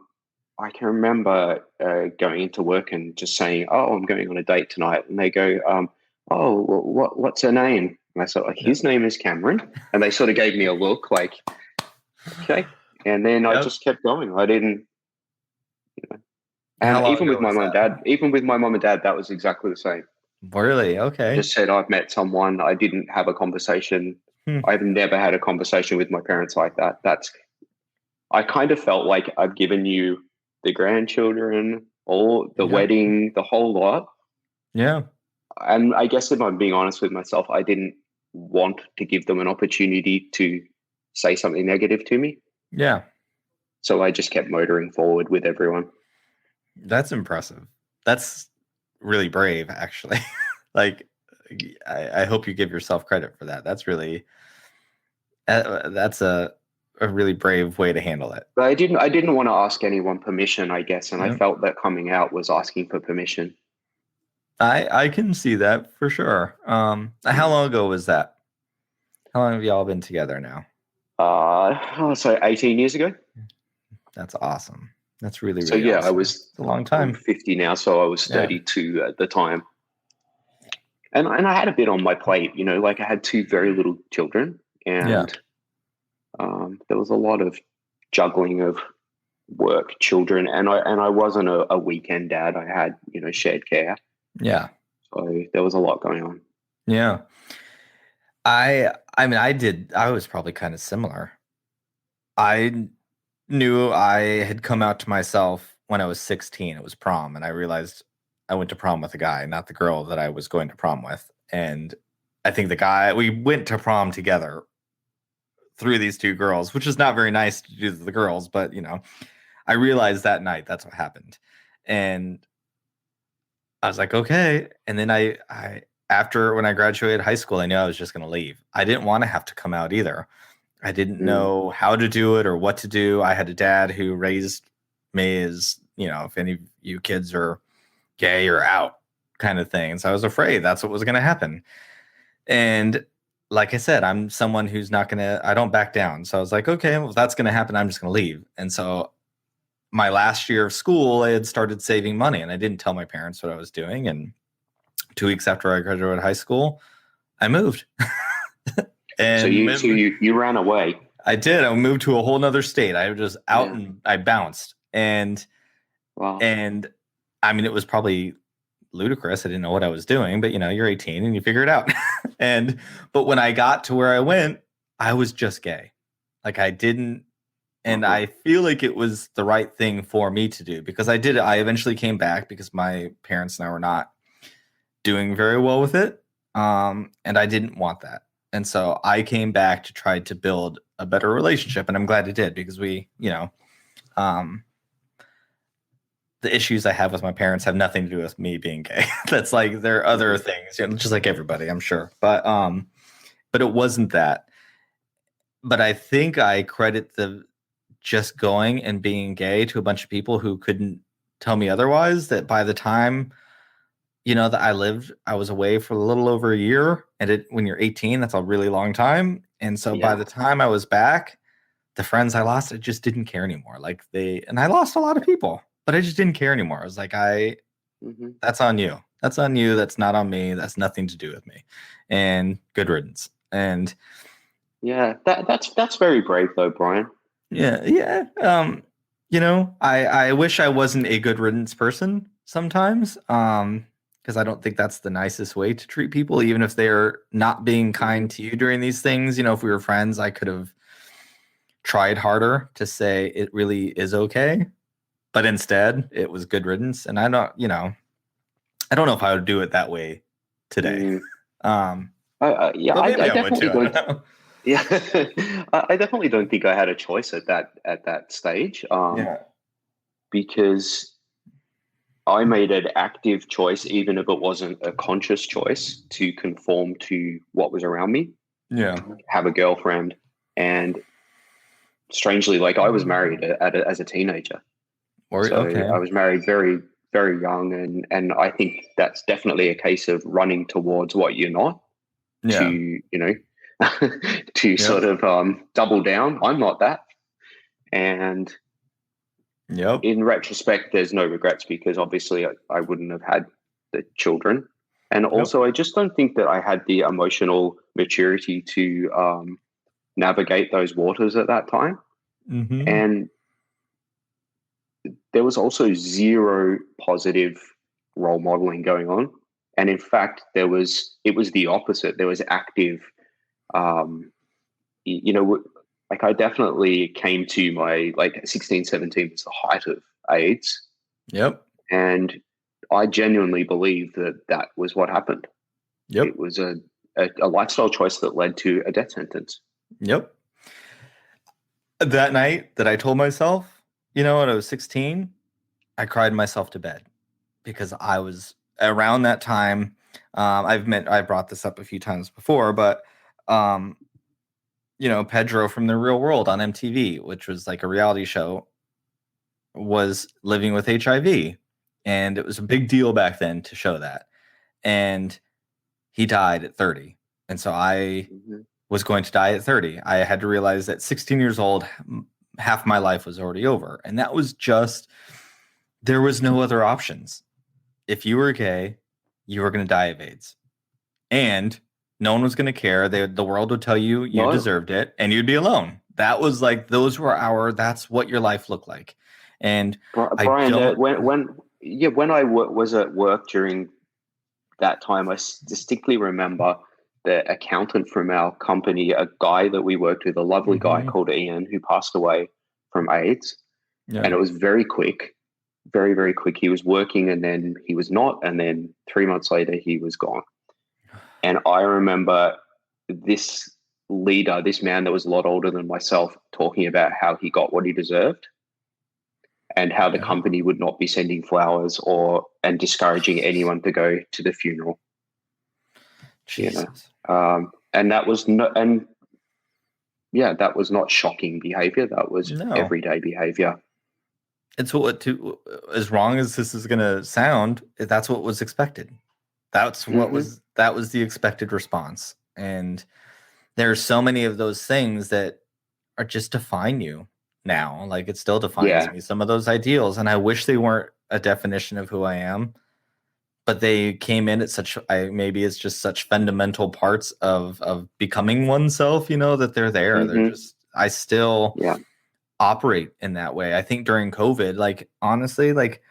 can remember going into work and just saying, "Oh, I'm going on a date tonight," and they go, "Oh, well, what's her name?" And I said, "His name is Cameron," and they sort of gave me a look like, "Okay," and then I just kept going. I didn't. And even with my mom and dad, that was exactly the same. Really? Okay. I just said I've met someone. I didn't have a conversation. I've never had a conversation with my parents like that. I kind of felt like I've given you the grandchildren, all the wedding, the whole lot. Yeah. And I guess if I'm being honest with myself, I didn't want to give them an opportunity to say something negative to me. Yeah. So I just kept motoring forward with everyone. That's impressive. That's really brave, actually. Like, I hope you give yourself credit for that. That's really, that's a really brave way to handle it. But I didn't want to ask anyone permission, I guess. And I felt that coming out was asking for permission. I can see that for sure. How long ago was that? How long have y'all been together now? So 18 years ago. That's awesome. That's really, so really yeah, awesome. I was it's a long time. I'm 50 now, so I was 32 at the time. And I had a bit on my plate, like I had two very little children, and there was a lot of juggling of work, children, and I wasn't a weekend dad. I had, shared care. Yeah. So there was a lot going on. Yeah. I was probably kind of similar. I knew I had come out to myself when I was 16. It was prom, and I realized I went to prom with a guy, not the girl that I was going to prom with. And I think we went to prom together through these two girls, which is not very nice to do to the girls, but I realized that night that's what happened. And I was like, okay. And then I after when I graduated high school, I knew I was just going to leave. I didn't want to have to come out either. I didn't know how to do it or what to do. I had a dad who raised me as, if any of you kids are gay or out, kind of thing. So I was afraid that's what was going to happen. And like I said, I'm someone who's not going to, I don't back down. So I was like, okay, well, if that's going to happen, I'm just going to leave. And so my last year of school, I had started saving money, and I didn't tell my parents what I was doing. And 2 weeks after I graduated high school, I moved. And so you ran away. I did. I moved to a whole nother state. I was just out and I bounced. And Wow. and I mean, it was probably ludicrous. I didn't know what I was doing, but you're 18 and you figure it out. But when I got to where I went, I was just gay. Like I didn't, and I feel like it was the right thing for me to do, because I did it. I eventually came back because my parents and I were not doing very well with it. And I didn't want that. And so I came back to try to build a better relationship. And I'm glad I did, because we, the issues I have with my parents have nothing to do with me being gay. That's like, there are other things, just like everybody, I'm sure. But it wasn't that. But I think I credit the just going and being gay to a bunch of people who couldn't tell me otherwise, that by the time, that I was away for a little over a year. And when you're 18, that's a really long time. And so by the time I was back, the friends I lost, I just didn't care anymore. And I lost a lot of people, but I just didn't care anymore. I was like, that's on you. That's on you. That's not on me. That's nothing to do with me. And good riddance. And yeah, that's very brave though, Bryan. Yeah. I wish I wasn't a good riddance person sometimes. Because I don't think that's the nicest way to treat people, even if they're not being kind to you during these things. If we were friends, I could have tried harder to say it really is okay. But instead, it was good riddance. And I don't know if I would do it that way today. I definitely don't think I had a choice at that stage. Because I made an active choice, even if it wasn't a conscious choice, to conform to what was around me. Yeah. Have a girlfriend. And strangely, I was married as a teenager. I was married very, very young. And I think that's definitely a case of running towards what you're not to sort of double down. I'm not that. And in retrospect, there's no regrets, because obviously I wouldn't have had the children. And also, I just don't think that I had the emotional maturity to navigate those waters at that time. Mm-hmm. And there was also zero positive role modeling going on. And in fact, it was the opposite. There was active, I definitely came to my 16, 17 was the height of AIDS. Yep. And I genuinely believe that was what happened. Yep. It was a lifestyle choice that led to a death sentence. Yep. That night that I told myself, when I was 16, I cried myself to bed, because I was around that time. I brought this up a few times before, but Pedro from The Real World on MTV, which was like a reality show, was living with HIV. And it was a big deal back then to show that. And he died at 30. And so I was going to die at 30. I had to realize that 16 years old, half my life was already over. And that was there was no other options. If you were gay, you were going to die of AIDS. And no one was going to care. The world would tell you deserved it, and you'd be alone. That was that's what your life looked like. And Bryan, when I was at work during that time, I distinctly remember the accountant from our company, a guy that we worked with, a lovely guy called Ian, who passed away from AIDS. Yeah. And it was very quick, very, very quick. He was working, and then he was not. And then 3 months later, he was gone. And I remember this leader, this man that was a lot older than myself, talking about how he got what he deserved, and how the company would not be sending flowers and discouraging anyone to go to the funeral. Jesus. And that was that was not shocking behavior. That was everyday behavior. It's as wrong as this is going to sound, that's what was expected. That was the expected response. And there are so many of those things that are just define you now. Like, it still defines me, some of those ideals. And I wish they weren't a definition of who I am, but they came in at maybe it's just such fundamental parts of becoming oneself, that they're there. They're just, I still operate in that way. I think during COVID, like, honestly, like,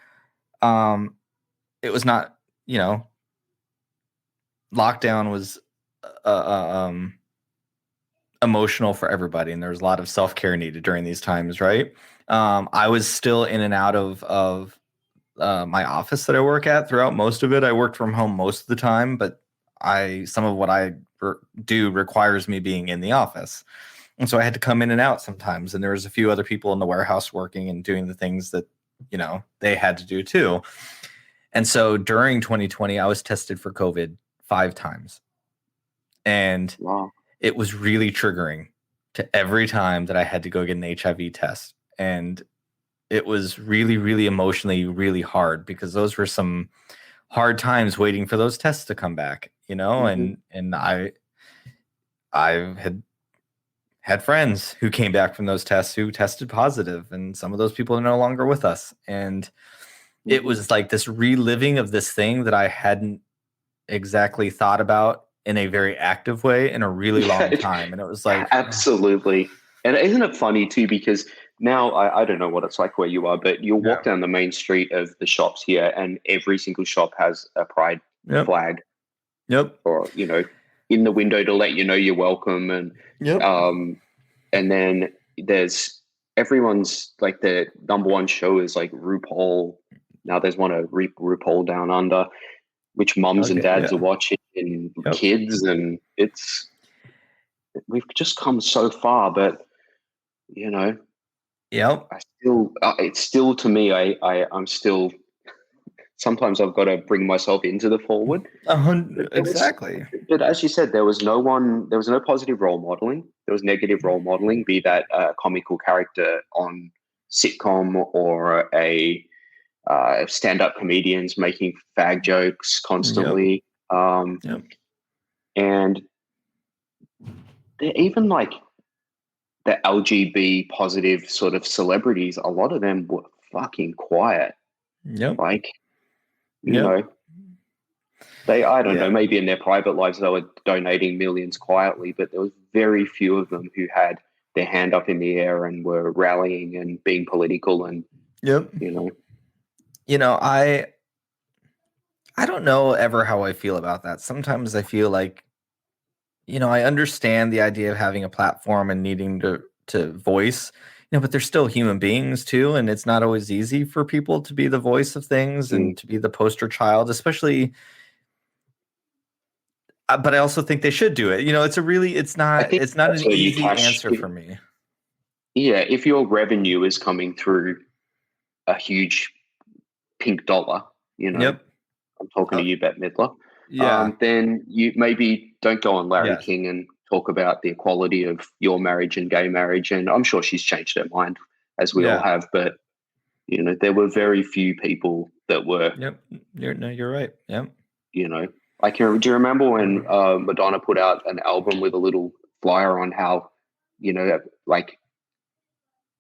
it was not, lockdown was, emotional for everybody, and there was a lot of self-care needed during these times, right? I was still in and out of my office that I work at throughout most of it. I worked from home most of the time, but some of what I do requires me being in the office. And so I had to come in and out sometimes. And there was a few other people in the warehouse working and doing the things that, they had to do too. And so during 2020, I was tested for COVID 5 times. And it was really triggering to every time that I had to go get an HIV test. And it was really, really emotionally really hard, because those were some hard times waiting for those tests to come back, and I had friends who came back from those tests who tested positive, and some of those people are no longer with us. And it was like this reliving of this thing that I hadn't exactly thought about in a very active way in a really long time. And it was like, absolutely. And isn't it funny too, because now I don't know what it's like where you are, but you'll walk down the main street of the shops here, and every single shop has a pride flag. Or, in the window to let you know you're welcome. And and then there's everyone's, like, the number one show is like RuPaul. Now there's one of RuPaul Down Under, which mums and dads are watching, and kids, and we've just come so far. But it's still, to me, I'm still, sometimes I've got to bring myself into the forward. Exactly. But as you said, there was no positive role modeling. There was negative role modeling, be that a comical character on sitcom or a stand-up comedians making fag jokes constantly. And even like the LGB positive sort of celebrities, a lot of them were fucking quiet. Like, I don't know, maybe in their private lives they were donating millions quietly, but there was very few of them who had their hand up in the air and were rallying and being political. And I don't know ever how I feel about that. Sometimes I feel like, I understand the idea of having a platform and needing to voice, but they're still human beings too. And it's not always easy for people to be the voice of things and to be the poster child, especially. But I also think they should do it. It's not an easy answer for me. Yeah. If your revenue is coming through a huge pink dollar, I'm talking to you, Bette Midler. Then you maybe don't go on Larry King and talk about the equality of your marriage and gay marriage. And I'm sure she's changed her mind, as we all have. But there were very few people that were. You're right. Like, do you remember when Madonna put out an album with a little flyer on how, like,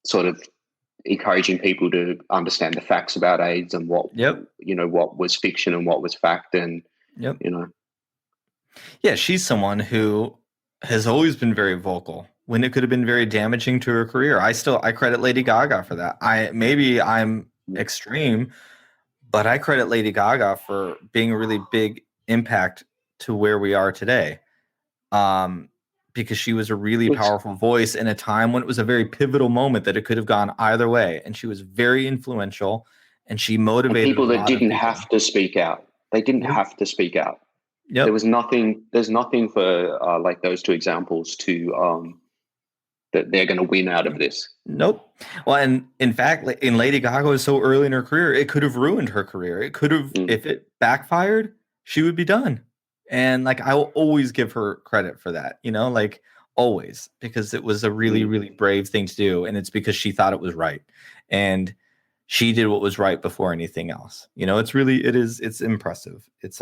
sort of encouraging people to understand the facts about AIDS and what what was fiction and what was fact, and she's someone who has always been very vocal when it could have been very damaging to her career. I credit Lady Gaga for that. I'm extreme, but I credit Lady Gaga for being a really big impact to where we are today. Because she was a really powerful voice in a time when it was a very pivotal moment that it could have gone either way. And she was very influential, and she motivated people that didn't have to speak out. They didn't have to speak out. There was nothing. There's nothing for like those two examples to that they're going to win out of this. Nope. Well, and in fact, in Lady Gaga was so early in her career, it could have ruined her career. It could have, if it backfired, she would be done. And like, I will always give her credit for that, like, always, because it was a really, really brave thing to do. And it's because she thought it was right. And she did what was right before anything else. It's impressive. It's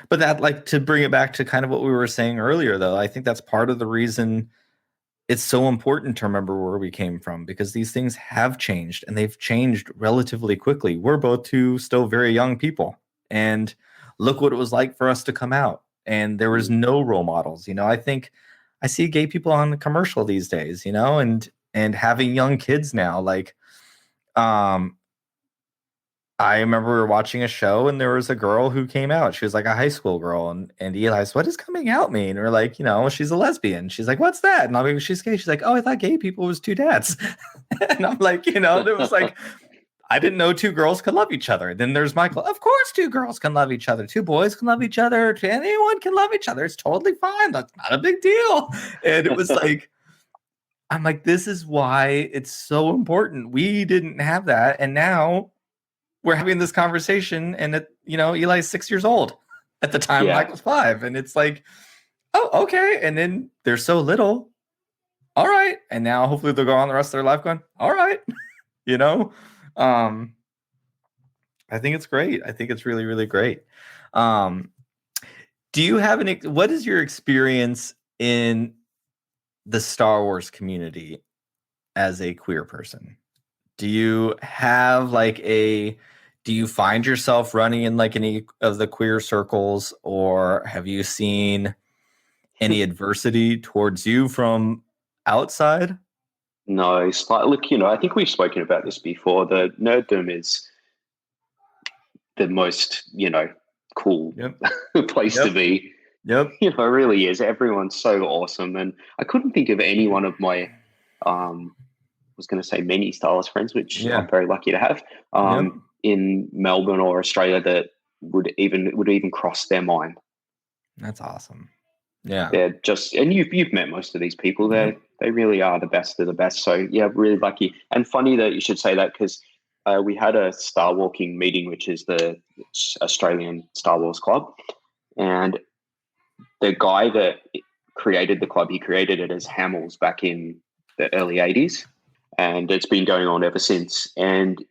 But that, like, to bring it back to kind of what we were saying earlier, though, I think that's part of the reason it's so important to remember where we came from, because these things have changed and they've changed relatively quickly. We're both two still very young people, and look what it was like for us to come out, and there was no role models. I think I see gay people on the commercial these days, and having young kids now, like, I remember we were watching a show and there was a girl who came out. She was like a high school girl. And Eli's, what does coming out mean? And we're like, she's a lesbian. She's like, what's that? And I'm like, she's gay. She's like, oh, I thought gay people was two dads. And I'm like, there was like, I didn't know two girls could love each other. Then there's Michael. Of course, two girls can love each other. Two boys can love each other. Anyone can love each other. It's totally fine. That's not a big deal. And it was like, I'm like, this is why it's so important. We didn't have that. And now we're having this conversation, and Eli's 6 years old at the time. Michael's 5, and it's like, oh, okay. And then they're so little. All right. And now hopefully they'll go on the rest of their life going, all right. I think it's great. I think it's really, really great. Do you have what is your experience in the Star Wars community as a queer person? Do you have do you find yourself running in like any of the queer circles, or have you seen any adversity towards you from outside? No, it's like, look, I think we've spoken about this before. The nerddom is the most, cool place to be. Yep. It really is. Everyone's so awesome. And I couldn't think of any one of my, was going to say many Star Wars friends, which I'm very lucky to have, in Melbourne or Australia that would even cross their mind. That's awesome. Yeah. They're just, and you've met most of these people. They really are the best of the best. So yeah, really lucky. And funny that you should say that, because we had a Star Walking meeting, which is the Australian Star Wars Club. And the guy that created the club, he created it as Hamels back in the early 80s. And it's been going on ever since. And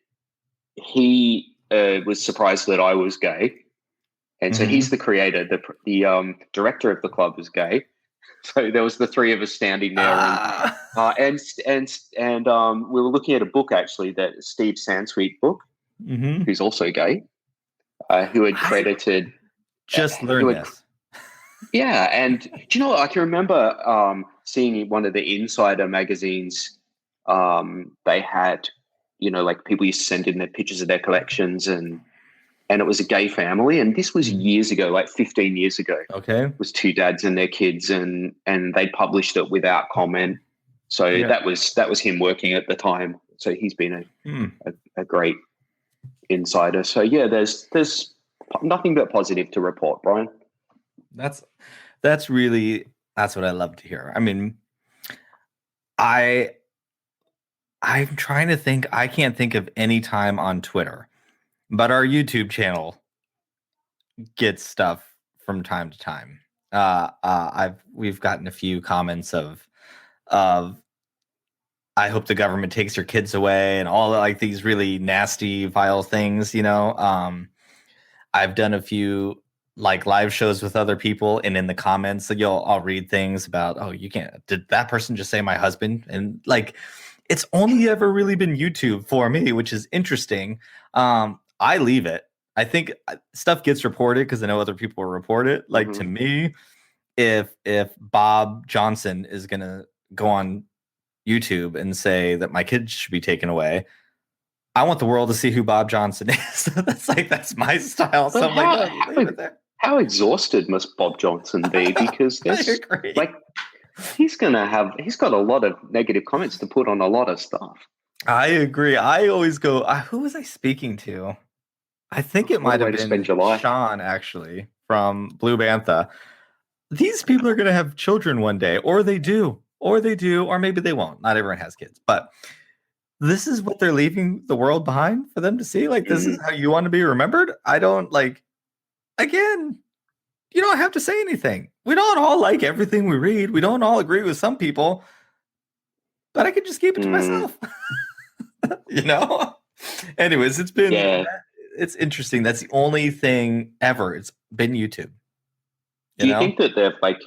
he was surprised that I was gay. And so he's the creator. The director of the club was gay. So there was the three of us standing there. And we were looking at a book, actually, that Steve Sansweet book, who's also gay, who had credited... Just learned this. Yeah. And do you know what? I can remember seeing one of the Insider magazines. They had, like people used to send in their pictures of their collections, and it was a gay family. And this was years ago, like 15 years ago. Okay. It was two dads and their kids, and they published it without comment. So that was him working at the time. So he's been a great insider. So yeah, there's nothing but positive to report, Brian. That's what I love to hear. I mean, I'm trying to think. I can't think of any time on Twitter, but our YouTube channel gets stuff from time to time. We've gotten a few comments of I hope the government takes your kids away and all like these really nasty, vile things. I've done a few like live shows with other people, and in the comments I'll read things about, oh, you can't, did that person just say my husband? And like, it's only ever really been YouTube for me, which is interesting. I leave it. I think stuff gets reported because I know other people will report it. Like to me, if Bob Johnson is gonna go on YouTube and say that my kids should be taken away, I want the world to see who Bob Johnson is. that's my style. So how exhausted must Bob Johnson be? Because there's like he's got a lot of negative comments to put on a lot of stuff. I agree. I always go, who was I speaking to? I think it might have been Sean, actually, from Blue Bantha. These people are going to have children one day, or they do, or maybe they won't. Not everyone has kids, but this is what they're leaving the world behind for them to see. Like, this is how you want to be remembered. I don't like, again, you don't have to say anything. We don't all like everything we read. We don't all agree with some people, but I can just keep it to myself. Anyways, it's interesting. That's the only thing ever. It's been YouTube. Do you think that they've like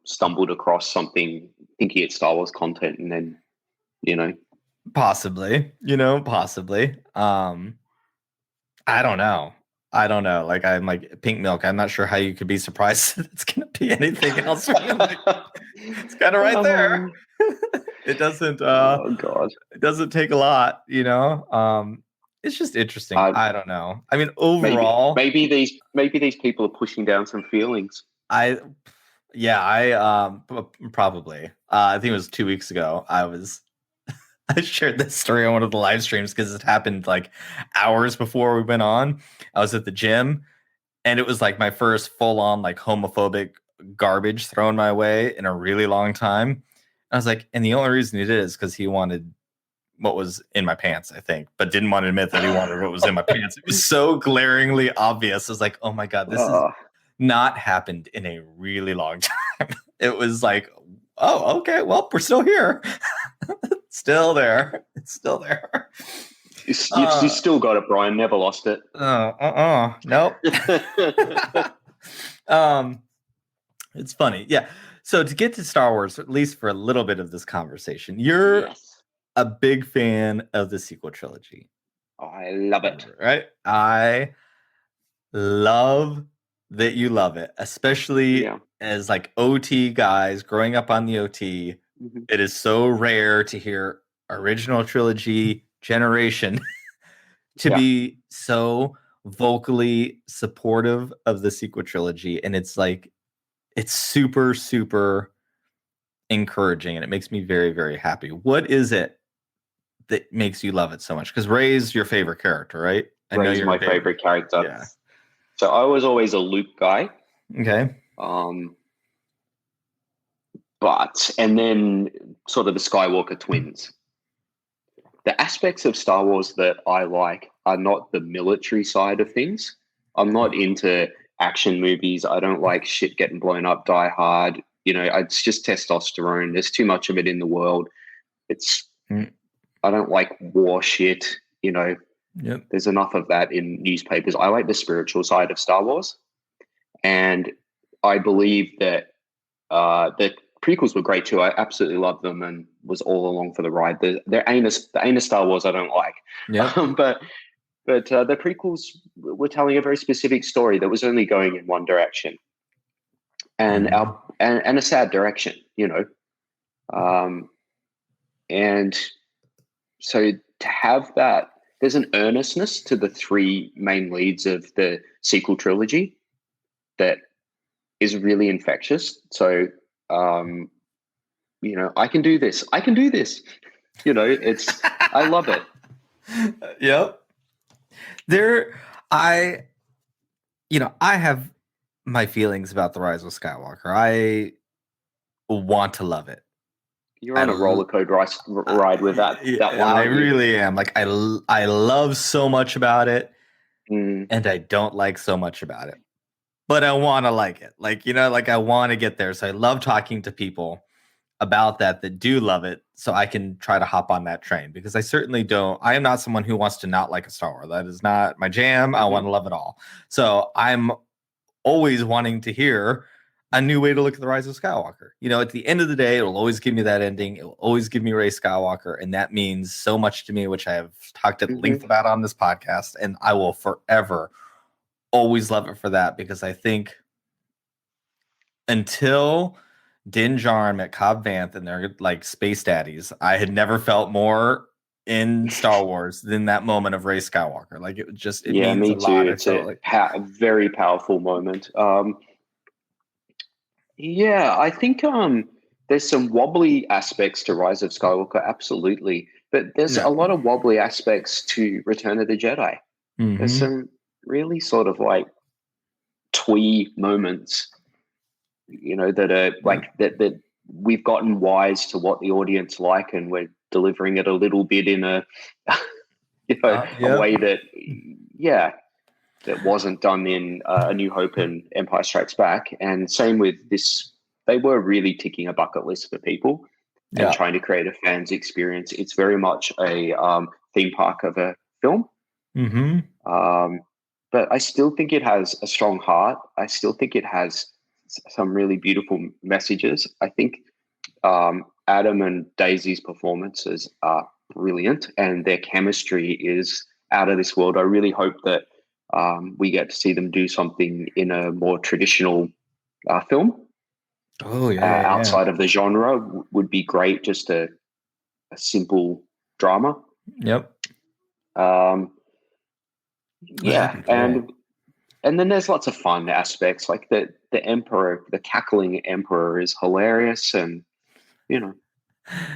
stumbled across something thinking it's Star Wars content and then, you know? Possibly. I don't know. Like, I'm like Pink Milk. I'm not sure how you could be surprised that it's going to be anything else. It's kind of right there. It doesn't. Oh God. It doesn't take a lot. It's just interesting. I don't know. I mean, Maybe overall, maybe these people are pushing down some feelings. I probably. I think it was 2 weeks ago. I shared this story on one of the live streams because it happened like hours before we went on. I was at the gym, and it was like my first full-on like homophobic garbage thrown my way in a really long time. I was like, and the only reason he did it is because he wanted what was in my pants, I think, but didn't want to admit that he wanted what was in my pants. It was so glaringly obvious. I was like, oh my God, this has not happened in a really long time. It was like, oh, okay, well, we're still here. Still there. It's still there. You still got it, Brian. Never lost it. Nope. It's funny. Yeah. So to get to Star Wars, at least for a little bit of this conversation, you're a big fan of the sequel trilogy. I love it. Right? I love that you love it, especially as like OT guys growing up on the OT. Mm-hmm. It is so rare to hear original trilogy generation to be so vocally supportive of the sequel trilogy. And it's like, it's super, super encouraging, and it makes me very, very happy. What is it that makes you love it so much? Because Rey's your favorite character, right? Rey's my favorite character. Yeah. So I was always a Luke guy. Okay. And then sort of the Skywalker twins. The aspects of Star Wars that I like are not the military side of things. I'm not into action movies. I don't like shit getting blown up, Die Hard. It's just testosterone. There's too much of it in the world. I don't like war shit. There's enough of that in newspapers. I like the spiritual side of Star Wars. And I believe that the prequels were great too. I absolutely loved them and was all along for the ride. The anus Star Wars I don't like. Yeah. But the prequels were telling a very specific story that was only going in one direction, and and a sad direction, and so to have that, there's an earnestness to the three main leads of the sequel trilogy that is really infectious. So, I can do this. I love it. Yep. I have my feelings about The Rise of Skywalker. I want to love it. You're on a roller coaster ride with that one. I really am. Like, I love so much about it, and I don't like so much about it. But I want to like it. I want to get there. So I love talking to people about that do love it, so I can try to hop on that train, because I certainly don't. I am not someone who wants to not like a Star Wars. That is not my jam. I want to love it all. So I'm always wanting to hear a new way to look at The Rise of Skywalker. At the end of the day, it will always give me that ending. It will always give me Rey Skywalker, and that means so much to me, which I have talked at length about on this podcast, and I will forever always love it for that, because I think until Din Djarin met Cobb Vanth and they're like space daddies, I had never felt more in Star Wars than that moment of Rey Skywalker. Like, it means me a lot. Too. It's a very powerful moment. I think there's some wobbly aspects to Rise of Skywalker, absolutely, but there's a lot of wobbly aspects to Return of the Jedi. Mm-hmm. There's some really sort of like twee moments, that are like that we've gotten wise to what the audience like, and we're delivering it a little bit in a a way that that wasn't done in A New Hope and Empire Strikes Back. And same with this, they were really ticking a bucket list for people and trying to create a fan's experience. It's very much a theme park of a film. But I still think it has a strong heart. I still think it has some really beautiful messages. I think Adam and Daisy's performances are brilliant, and their chemistry is out of this world. I really hope that we get to see them do something in a more traditional film. Oh yeah, outside of the genre would be great. Just a simple drama. Yep. Yeah, cool. and then there's lots of fun aspects, like the emperor, the cackling emperor is hilarious, and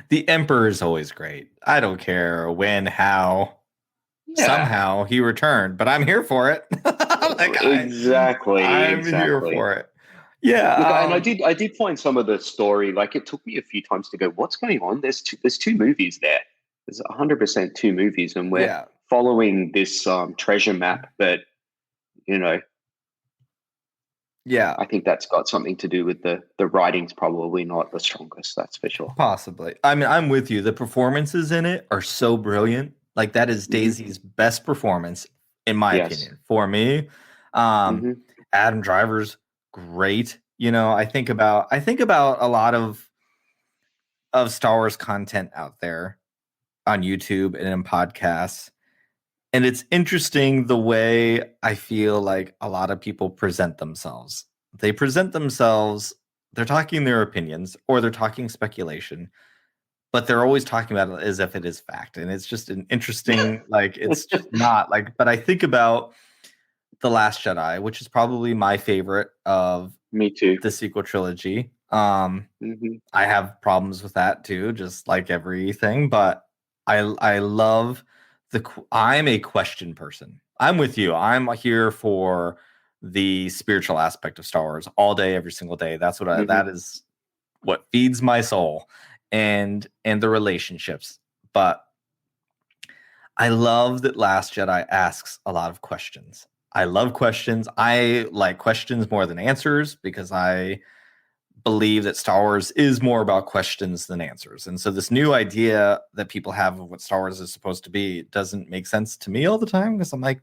the Emperor is always great. I don't care when, how, somehow he returned, but I'm here for it. Exactly. I'm here for it. Yeah. Look, and I did find some of the story, like it took me a few times to go, what's going on? There's two movies there. There's 100% two movies, and we're following this treasure map that, yeah, I think that's got something to do with the writing's probably not the strongest. That's for sure. Possibly. I mean, I'm with you. The performances in it are so brilliant. Like that is Daisy's best performance, in my opinion. For me, Adam Driver's great. I think about a lot of Star Wars content out there on YouTube and in podcasts. And it's interesting the way I feel like a lot of people present themselves. They present themselves, they're talking their opinions or they're talking speculation, but they're always talking about it as if it is fact. And it's just an interesting, like, it's just not like, but I think about The Last Jedi, which is probably my favorite of me too, the sequel trilogy. I have problems with that too, just like everything, but I love I'm a question person. I'm with you. I'm here for the spiritual aspect of Star Wars all day, every single day. That's what that is what feeds my soul, and the relationships. But I love that Last Jedi asks a lot of questions. I love questions. I like questions more than answers because I believe that Star Wars is more about questions than answers. And so this new idea that people have of what Star Wars is supposed to be doesn't make sense to me all the time, because I'm like,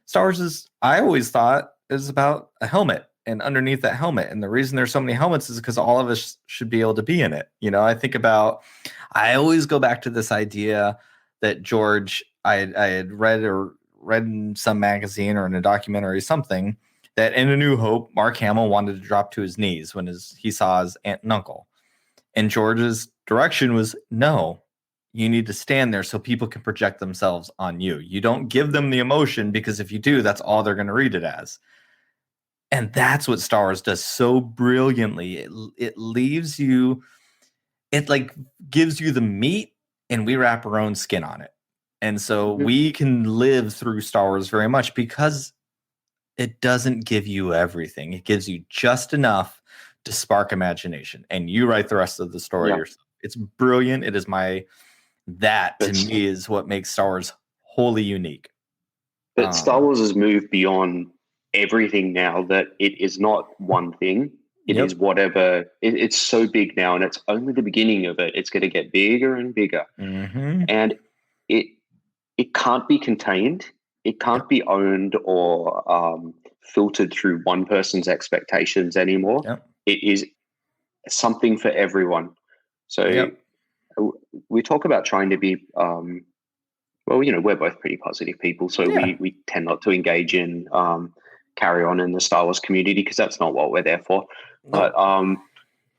Star Wars is, I always thought, is about a helmet, and underneath that helmet. And the reason there's so many helmets is because all of us should be able to be in it. I always go back to this idea that George, I had read in some magazine or in a documentary, something, that in A New Hope, Mark Hamill wanted to drop to his knees when he saw his aunt and uncle. And George's direction was, no, you need to stand there so people can project themselves on you. You don't give them the emotion, because if you do, that's all they're going to read it as. And that's what Star Wars does so brilliantly. It leaves you, it like gives you the meat, and we wrap our own skin on it. And so we can live through Star Wars very much because it doesn't give you everything. It gives you just enough to spark imagination, and you write the rest of the story yourself. It's brilliant. It is to me is what makes Star Wars wholly unique. But Star Wars has moved beyond everything now, that it is not one thing. It is whatever. It's so big now, and it's only the beginning of it. It's going to get bigger and bigger. And it can't be contained. It can't be owned or filtered through one person's expectations anymore. It is something for everyone. So we talk about trying to be, we're both pretty positive people, so we tend not to engage in carry on in the Star Wars community, because that's not what we're there for. But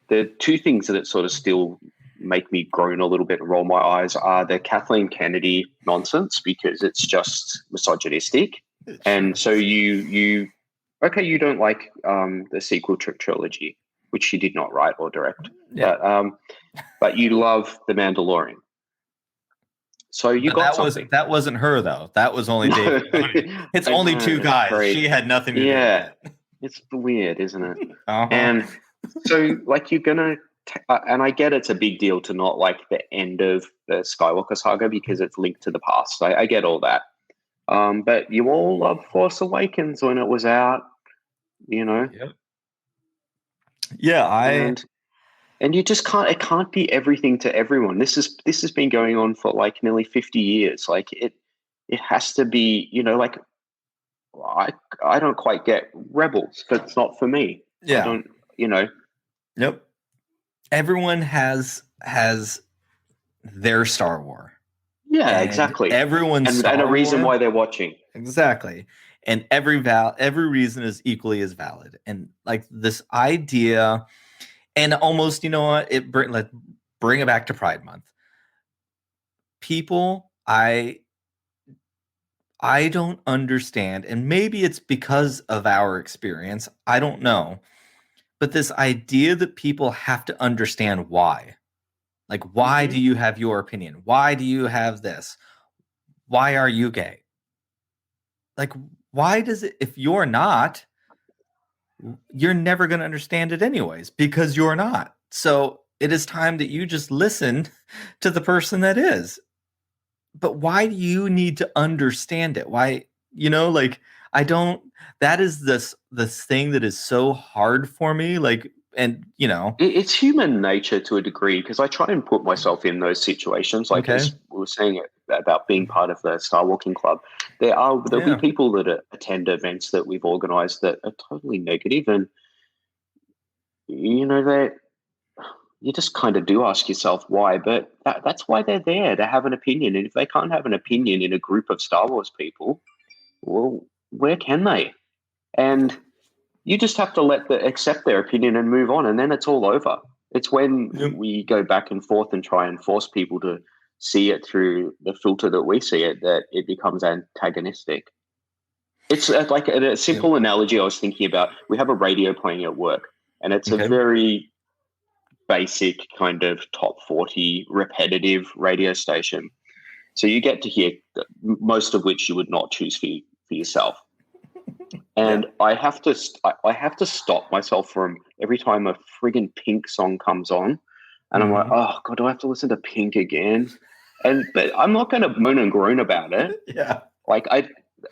the two things that sort of still make me groan a little bit and roll my eyes are the Kathleen Kennedy nonsense, because it's just misogynistic. And so you don't like the sequel trilogy, which she did not write or direct, but you love The Mandalorian. So that wasn't her though. That was only David. It's only two guys. Great. She had nothing to do with it. It's weird, isn't it? And so like you're gonna. And I get it's a big deal to not like the end of the Skywalker saga because it's linked to the past. I get all that. But you all loved Force Awakens when it was out, Yeah, and you just can't. It can't be everything to everyone. This has been going on for like nearly 50 years. Like it has to be. Like I don't quite get Rebels, but it's not for me. I Yeah. don't, you know. Nope. Everyone has their Star Wars. Yeah, And exactly. everyone's And a Star reason Wars. why they're watching. Exactly. And every reason is equally as valid. And like this idea, and almost, you know what, bring it back to Pride Month. People, I don't understand, and maybe it's because of our experience, I don't know. But this idea that people have to understand why. Like, why do you have your opinion? Why do you have this? Why are you gay? Like, why does it, if you're not, you're never going to understand it anyways, because you're not. So it is time that you just listen to the person that is. But why do you need to understand it? Why, like, I don't, that is this thing that is so hard for me. Like, and It's human nature to a degree, because I try and put myself in those situations. Like, okay. as we were saying about being part of the Star Walking Club, there'll be people that attend events that we've organized that are totally negative, and that you just kind of do ask yourself why. But that's why they're there, to have an opinion. And if they can't have an opinion in a group of Star Wars people, well, where can they? And you just have to accept their opinion and move on, and then it's all over. It's when we go back and forth and try and force people to see it through the filter that we see it, that it becomes antagonistic. It's like a simple analogy I was thinking about. We have a radio playing at work, and it's a very basic kind of top 40 repetitive radio station. So you get to hear most of which you would not choose for yourself. And I have to stop myself from, every time a friggin' Pink song comes on, and I'm like, oh God, do I have to listen to Pink again? But I'm not going to moan and groan about it. Yeah. Like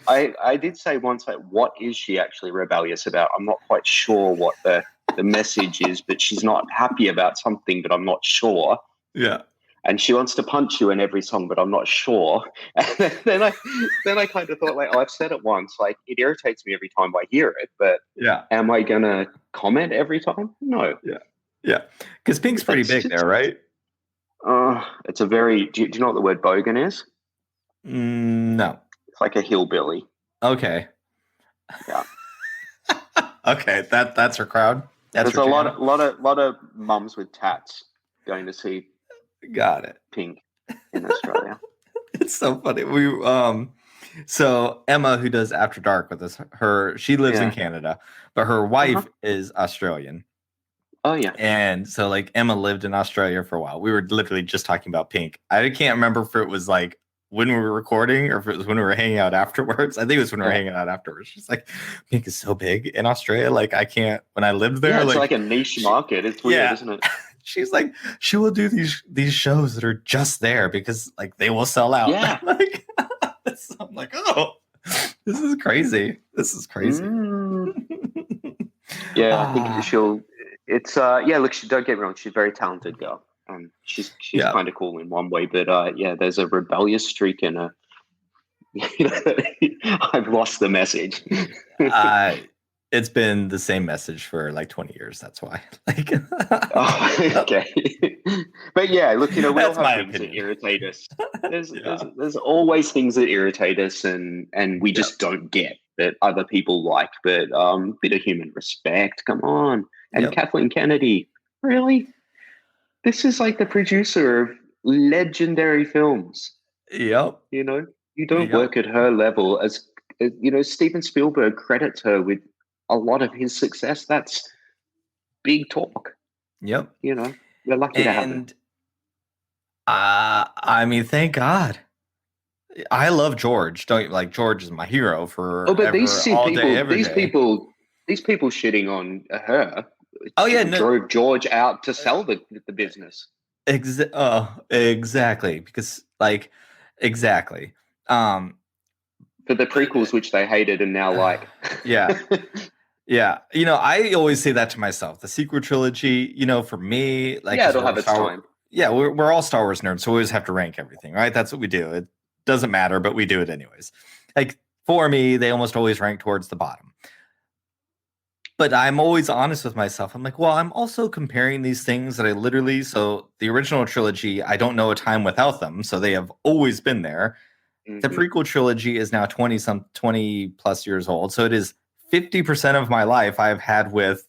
I did say once, like, what is she actually rebellious about? I'm not quite sure what the message is, but she's not happy about something, but I'm not sure. Yeah. And she wants to punch you in every song, but I'm not sure. And then I kind of thought, like, oh, I've said it once. Like, it irritates me every time I hear it, but am I going to comment every time? No. Yeah. Because Pink's pretty big there, right? It's a very, do you know what the word bogan is? No. It's like a hillbilly. Okay. Yeah. Okay, that's her crowd. There's a lot of mums with tats going to see Got it. Pink in Australia. It's so funny. So Emma, who does After Dark with us, she lives in Canada, but her wife is Australian. Oh yeah. And so like Emma lived in Australia for a while. We were literally just talking about Pink. I can't remember if it was like when we were recording or if it was when we were hanging out afterwards. I think it was when we were hanging out afterwards. She's like, Pink is so big in Australia. Like I can't, when I lived there. Yeah, it's like a niche market. It's weird, isn't it? She's like, she will do these shows that are just there because like they will sell out. Yeah. I'm like, oh, this is crazy. This is crazy. Yeah, I think she'll. It's look, don't get me wrong. She's a very talented girl. She's kind of cool in one way, but there's a rebellious streak in her. I've lost the message. It's been the same message for like 20 years. That's why. Like, okay. But yeah, look, we all have things that irritate us. There's always things that irritate us, and we just don't get that other people like. But bit of human respect, come on. And Kathleen Kennedy, really? This is like the producer of legendary films. Yep. You don't work at her level. As Steven Spielberg credits her with a lot of his success. That's big talk. Yep. We're lucky to have it. I mean, thank God. I love George. George is my hero for these people shitting on her. Oh yeah, drove George out to sell the business. Exactly. Because exactly. For the prequels, which they hated and now like. Yeah. Yeah. I always say that to myself. The sequel trilogy, for me, it'll have its time. Yeah, we're all Star Wars nerds, so we always have to rank everything, right? That's what we do. It doesn't matter, but we do it anyways. Like for me, they almost always rank towards the bottom. But I'm always honest with myself. I'm like, well, I'm also comparing these things that I literally, so the original trilogy, I don't know a time without them. So they have always been there. The Mhm. prequel trilogy is now 20 plus years old. So it is 50% of my life I've had with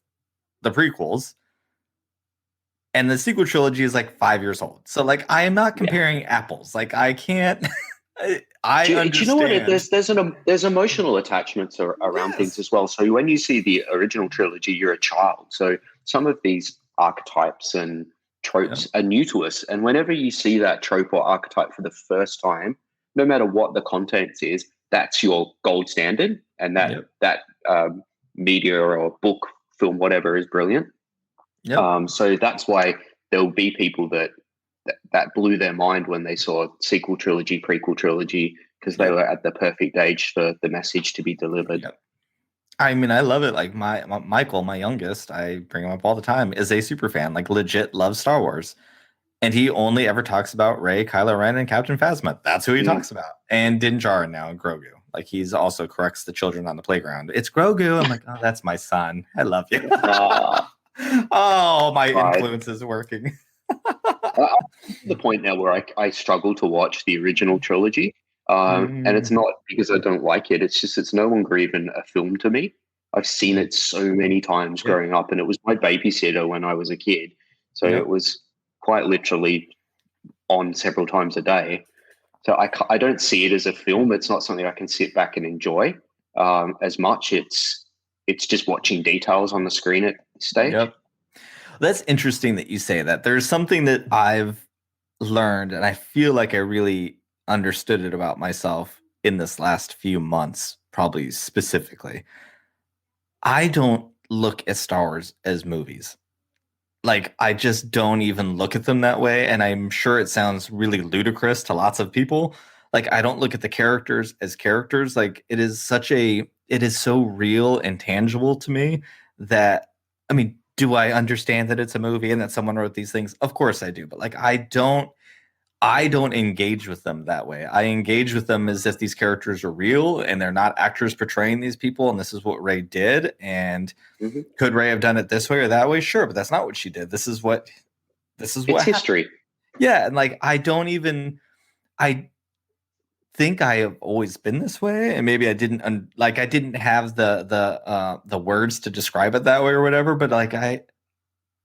the prequels. And the sequel trilogy is like 5 years old. So like I am not Yeah. comparing apples. Like I can't I Do you know what? understand. There's emotional attachments around things Yes. as well. So when you see the original trilogy, you're a child. So some of these archetypes and Yep. tropes are new to us. And whenever you see that trope or archetype for the first time, no matter what the content is, that's your gold standard, and Yep. that media or book, film, whatever, is brilliant. Yep. So that's why there will be people that blew their mind when they saw sequel trilogy, prequel trilogy, because they Yep. were at the perfect age for the message to be delivered. Yep. I mean, I love it. Like my Michael, my youngest, I bring him up all the time, is a super fan. Like legit loves Star Wars, and he only ever talks about Rey, Kylo Ren, and Captain Phasma. That's who he Mm. talks about, and Din Djarin now and Grogu. Like he's also corrects the children on the playground. It's Grogu. I'm like, oh, that's my son. I love you. Ah, Oh, my right. influence is working. I'm to the point now where I struggle to watch the original trilogy. And it's Mm, not because I don't like it. It's just it's no longer even a film to me. I've seen it so many times yep. growing up, and it was my babysitter when I was a kid. So it Yep. was quite literally on several times a day. So I don't see it as a film. It's not something I can sit back and enjoy as much. It's just watching details on the screen at this stage. Yep. That's interesting that you say that. There's something that I've learned, and I feel like I really understood it about myself in this last few months, probably specifically. I don't look at Star Wars as movies. Like, I just don't even look at them that way. And I'm sure it sounds really ludicrous to lots of people. Like, I don't look at the characters as characters. Like, it is so real and tangible to me that, I mean, do I understand that it's a movie and that someone wrote these things? Of course I do. But like, I don't engage with them that way. I engage with them as if these characters are real and they're not actors portraying these people. And this is what Ray did. And Hmm. could Ray have done it this way or that way? Sure, but that's not what she did. This is It's what happened. history. Yeah, and like I don't even I think I have always been this way, and maybe I didn't like I didn't have the words to describe it that way or whatever. But like I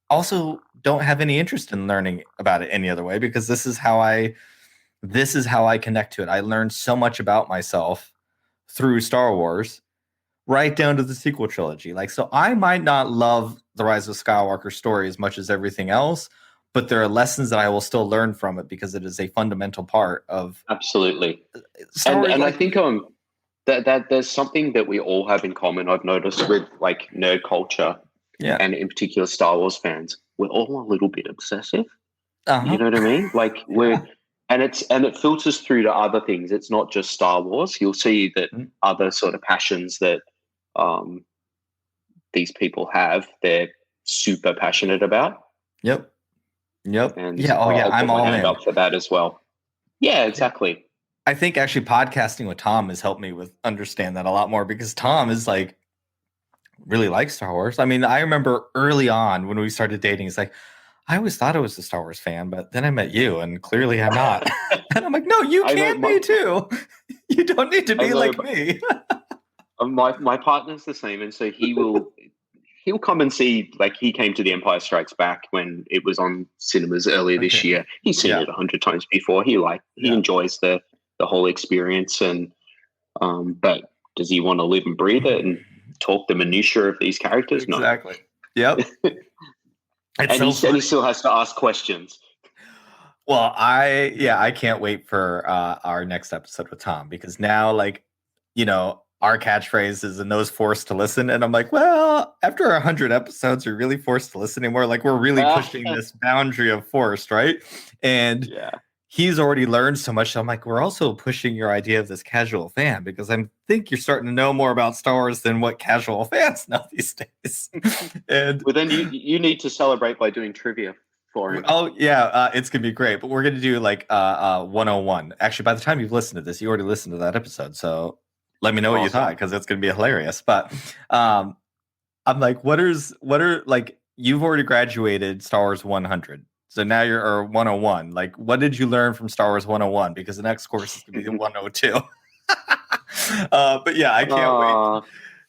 also don't have any interest in learning about it any other way because this is how I connect to it. I learned so much about myself through Star Wars, right down to the sequel trilogy. Like, so I might not love the Rise of Skywalker story as much as everything else, but there are lessons that I will still learn from it because it is a fundamental part of Absolutely. Star Wars. And I Like, think that there's something that we all have in common. I've noticed with like nerd culture yeah, and in particular Star Wars fans, we're all a little bit obsessive. uh You huh, know what I mean? Like yeah, and it filters through to other things. It's not just Star Wars. You'll see that mm, other sort of passions that um, these people have, they're super passionate about. yep, yep, And yeah. Oh yeah, I'll I'm put my all hand in. up for that as well. Yeah, exactly. I think actually podcasting with Tom has helped me with understand that a lot more because Tom is like really likes Star Wars. I mean, I remember early on when we started dating, he's like, I always thought I was a Star Wars fan, but then I met you, and clearly I'm not. And I'm like, no, you I know can be too. You don't need to I be know like me. my partner's the same, and so he'll come and see. Like he came to The Empire Strikes Back when it was on cinemas earlier this Okay. year. He's seen Yeah. it 100 times before. He Yeah. enjoys the whole experience, and but does he want to live and breathe it and talk the minutiae of these characters? No, Exactly. Yep. It's and so he funny. still has to ask questions. Well, I can't wait for our next episode with Tom because now, like, our catchphrase is "and those forced to listen," and I'm like, well, after 100 episodes, we're really forced to listen anymore. Like, we're really pushing this boundary of forced, right? And Yeah. he's already learned so much. So I'm like, we're also pushing your idea of this casual fan because I think you're starting to know more about Star Wars than what casual fans know these days. And Well, then you need to celebrate by doing trivia for him. oh yeah, it's gonna be great. But we're gonna do like 101. Actually, by the time you've listened to this, you already listened to that episode. So let me know what you thought Awesome. because it's gonna be hilarious. But um, I'm like, what are like you've already graduated Star Wars 100. So now you're or 101. Like, what did you learn from Star Wars 101? Because the next course is gonna be the 102. But yeah, I can't wait. Uh,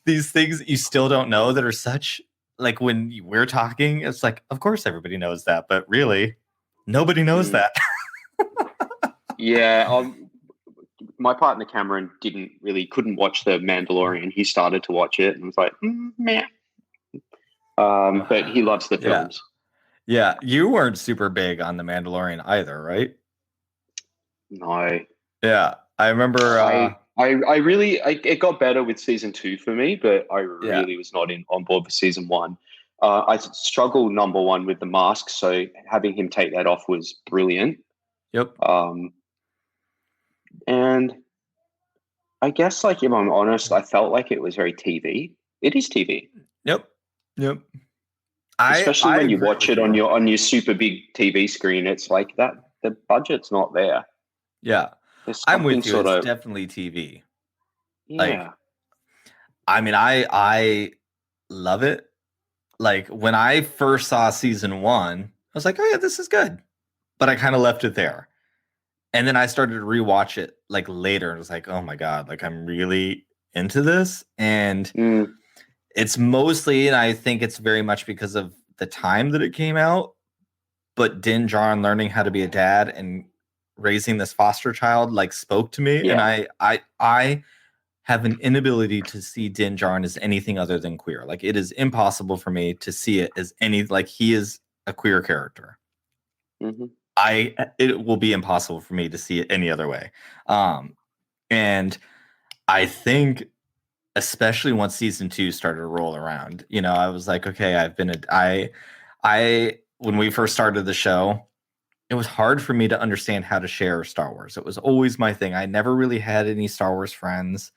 These things you still don't know that are such like when we're talking, it's like, of course everybody knows that, but really, nobody knows that. yeah. My partner Cameron couldn't watch The Mandalorian. He started to watch it and was like, meh. But he loves the films. Yeah, you weren't super big on The Mandalorian either, right? No. Yeah, I remember. It got better with season 2 for me, but I really was not on board with season 1. I struggled number 1 with the mask, so having him take that off was brilliant. Yep. And I guess, like, if I'm honest, I felt like it was very TV. It is TV. Yep. Especially when you watch it on your super big TV screen, it's like that the budget's not there. Yeah. I'm with you. It's definitely TV. Yeah. Like, I mean, I love it. Like, when I first saw season 1, I was like, oh yeah, this is good. But I kind of left it there. And then I started to rewatch it like later and was like, oh my God, like I'm really into this. And it's mostly, and I think it's very much because of the time that it came out, but Din Djarin learning how to be a dad and raising this foster child like spoke to me. Yeah. And I have an inability to see Din Djarin as anything other than queer. Like, it is impossible for me to see it as like he is a queer character. Mm-hmm. It will be impossible for me to see it any other way. And I think, especially once season 2 started to roll around, I was like, okay, when we first started the show, it was hard for me to understand how to share Star Wars. It was always my thing. I never really had any Star Wars friends.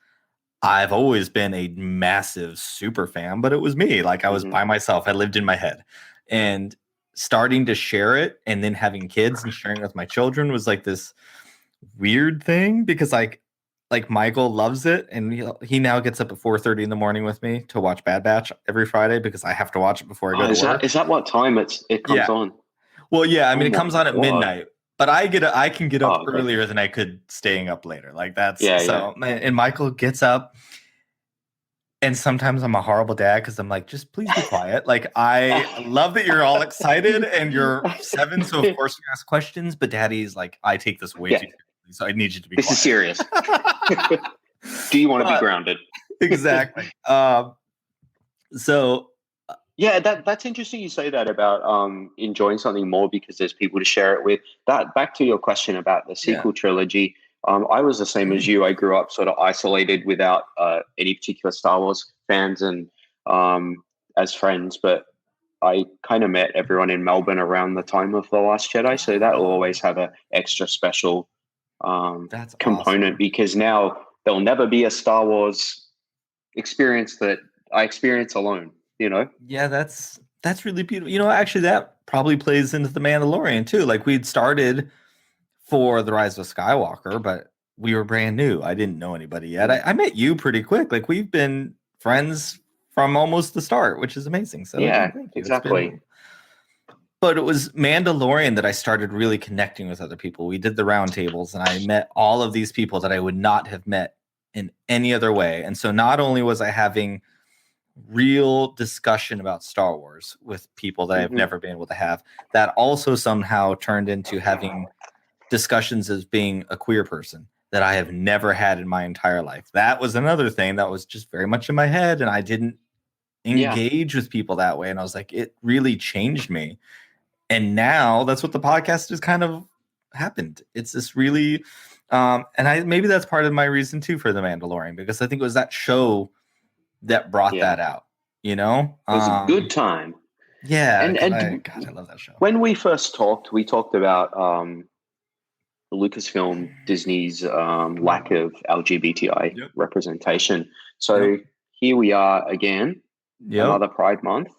I've always been a massive super fan, but it was me. Like, I was by myself. I lived in my head. And starting to share it and then having kids and sharing with my children was like this weird thing, because like Michael loves it, and he now gets up at 4:30 in the morning with me to watch Bad Batch every Friday because I have to watch it before I go to work. Is that what time it comes on? Well, yeah, I mean, it comes on at midnight, but I can get up earlier than I could staying up later. Like, that's and Michael gets up, and sometimes I'm a horrible dad because I'm like, just please be quiet. Like, I love that you're all excited and you're 7, so of course you ask questions, but Daddy's like, I take this way too seriously, so I need you to be quiet. This is serious. Do you want to be grounded? Exactly. So yeah, that's interesting you say that about enjoying something more because there's people to share it with. That back to your question about the sequel trilogy. I was the same as you. I grew up sort of isolated without any particular Star Wars fans and as friends, but I kind of met everyone in Melbourne around the time of The Last Jedi, so that will always have an extra special component, because now there'll never be a Star Wars experience that I experience alone. Yeah, that's really beautiful. Actually, that probably plays into The Mandalorian too. Like, we'd started for The Rise of Skywalker, but we were brand new. I didn't know anybody yet. I met you pretty quick. Like, we've been friends from almost the start, which is amazing. So yeah, exactly. But it was Mandalorian that I started really connecting with other people. We did the round tables, and I met all of these people that I would not have met in any other way. And so not only was I having real discussion about Star Wars with people that I've never been able to have, that also somehow turned into having discussions as being a queer person that I have never had in my entire life. That was another thing that was just very much in my head, and I didn't engage with people that way. And I was like, it really changed me. And now that's what the podcast has kind of happened. It's this really, and maybe that's part of my reason too for The Mandalorian, because I think it was that show that brought that out, It was a good time. Yeah. And I love that show. When we first talked, we talked about Lucasfilm, Disney's lack of LGBTI representation. So here we are again, another Pride Month.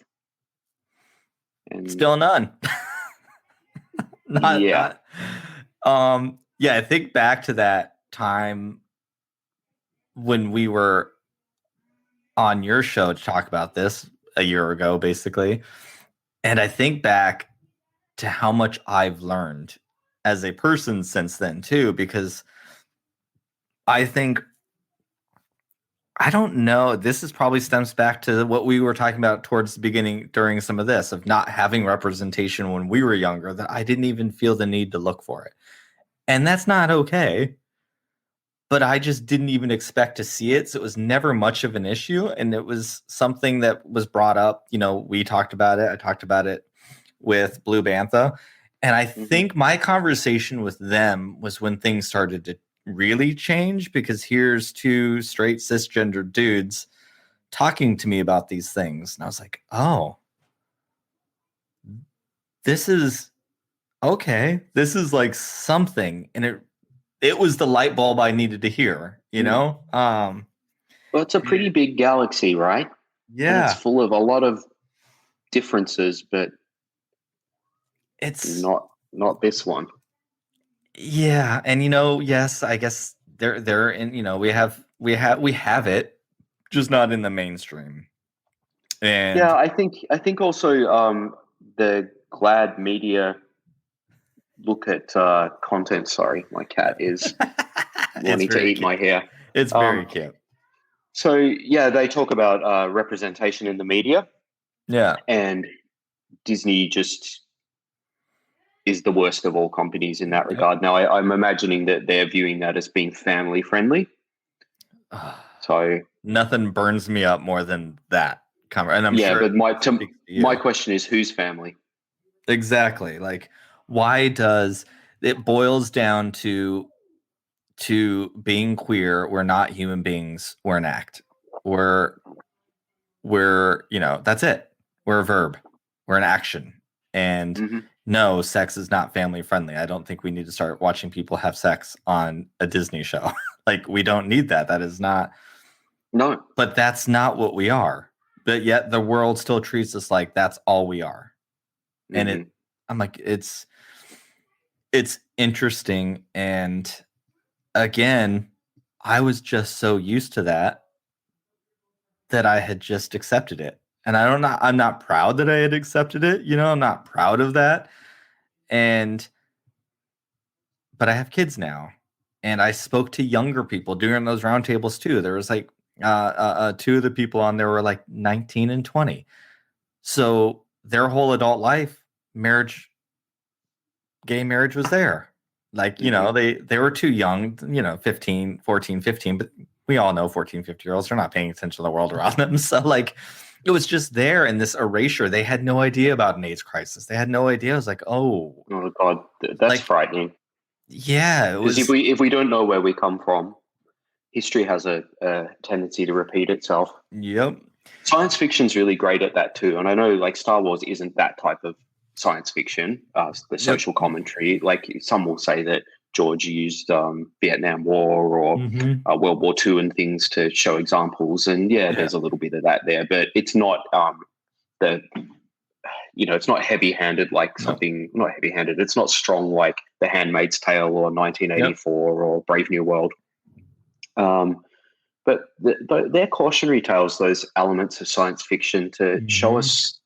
And still none. I think back to that time when we were on your show to talk about this, a year ago, basically. And I think back to how much I've learned as a person since then, too, because I think, I don't know, this is probably stems back to what we were talking about towards the beginning during some of this, of not having representation when we were younger, that I didn't even feel the need to look for it. And that's not okay. But I just didn't even expect to see it. So it was never much of an issue. And it was something that was brought up. You know, we talked about it. I talked about it with Blue Bantha. And I think my conversation with them was when things started to really change, because here's two straight cisgender dudes talking to me about these things. And I was like, oh, this is okay. This is like something. And it was the light bulb I needed to hear, you know? Well, it's a pretty big galaxy, right? Yeah. And it's full of a lot of differences, but it's not this one. Yeah. And, you know, yes, I guess they're in, you know, we have it, just not in the mainstream. And yeah, I think also the Glad media look at content. Sorry, my cat is wanting to eat my hair. It's very cute. So yeah, they talk about representation in the media. Yeah. And Disney just is the worst of all companies in that regard. Now, I'm imagining that they're viewing that as being family friendly. So nothing burns me up more than that. And I'm sure. But my question is, whose family? Exactly. Like, why does it boils down to being queer? We're not human beings. We're an act. We're you know, that's it. We're a verb. We're an action. And no, sex is not family friendly. I don't think we need to start watching people have sex on a Disney show. Like, we don't need that. That is not. No. But that's not what we are. But yet the world still treats us like that's all we are. And I'm like, it's interesting. And again, I was just so used to that I had just accepted it. And I'm not proud that I had accepted it. You know, I'm not proud of that. But I have kids now. And I spoke to younger people during those roundtables too. There was like two of the people on there were like 19 and 20. So their whole adult life, gay marriage was there. Like, you know, they were too young, you know, 14, 15, but we all know 14, 15-year-olds are not paying attention to the world around them. So like, it was just there in this erasure. They had no idea about an AIDS crisis. They had no idea. I was like, oh God, that's like, frightening. Yeah, it was. If we don't know where we come from, history has a tendency to repeat itself. Yep. Science fiction's really great at that too. And I know like Star Wars isn't that type of science fiction, the social commentary. Like some will say that George used Vietnam War or World War II and things to show examples. And there's a little bit of that there, but it's not it's not heavy-handed like something, not heavy-handed. It's not strong like The Handmaid's Tale or 1984 or Brave New World. But they're cautionary tales, those elements of science fiction to show us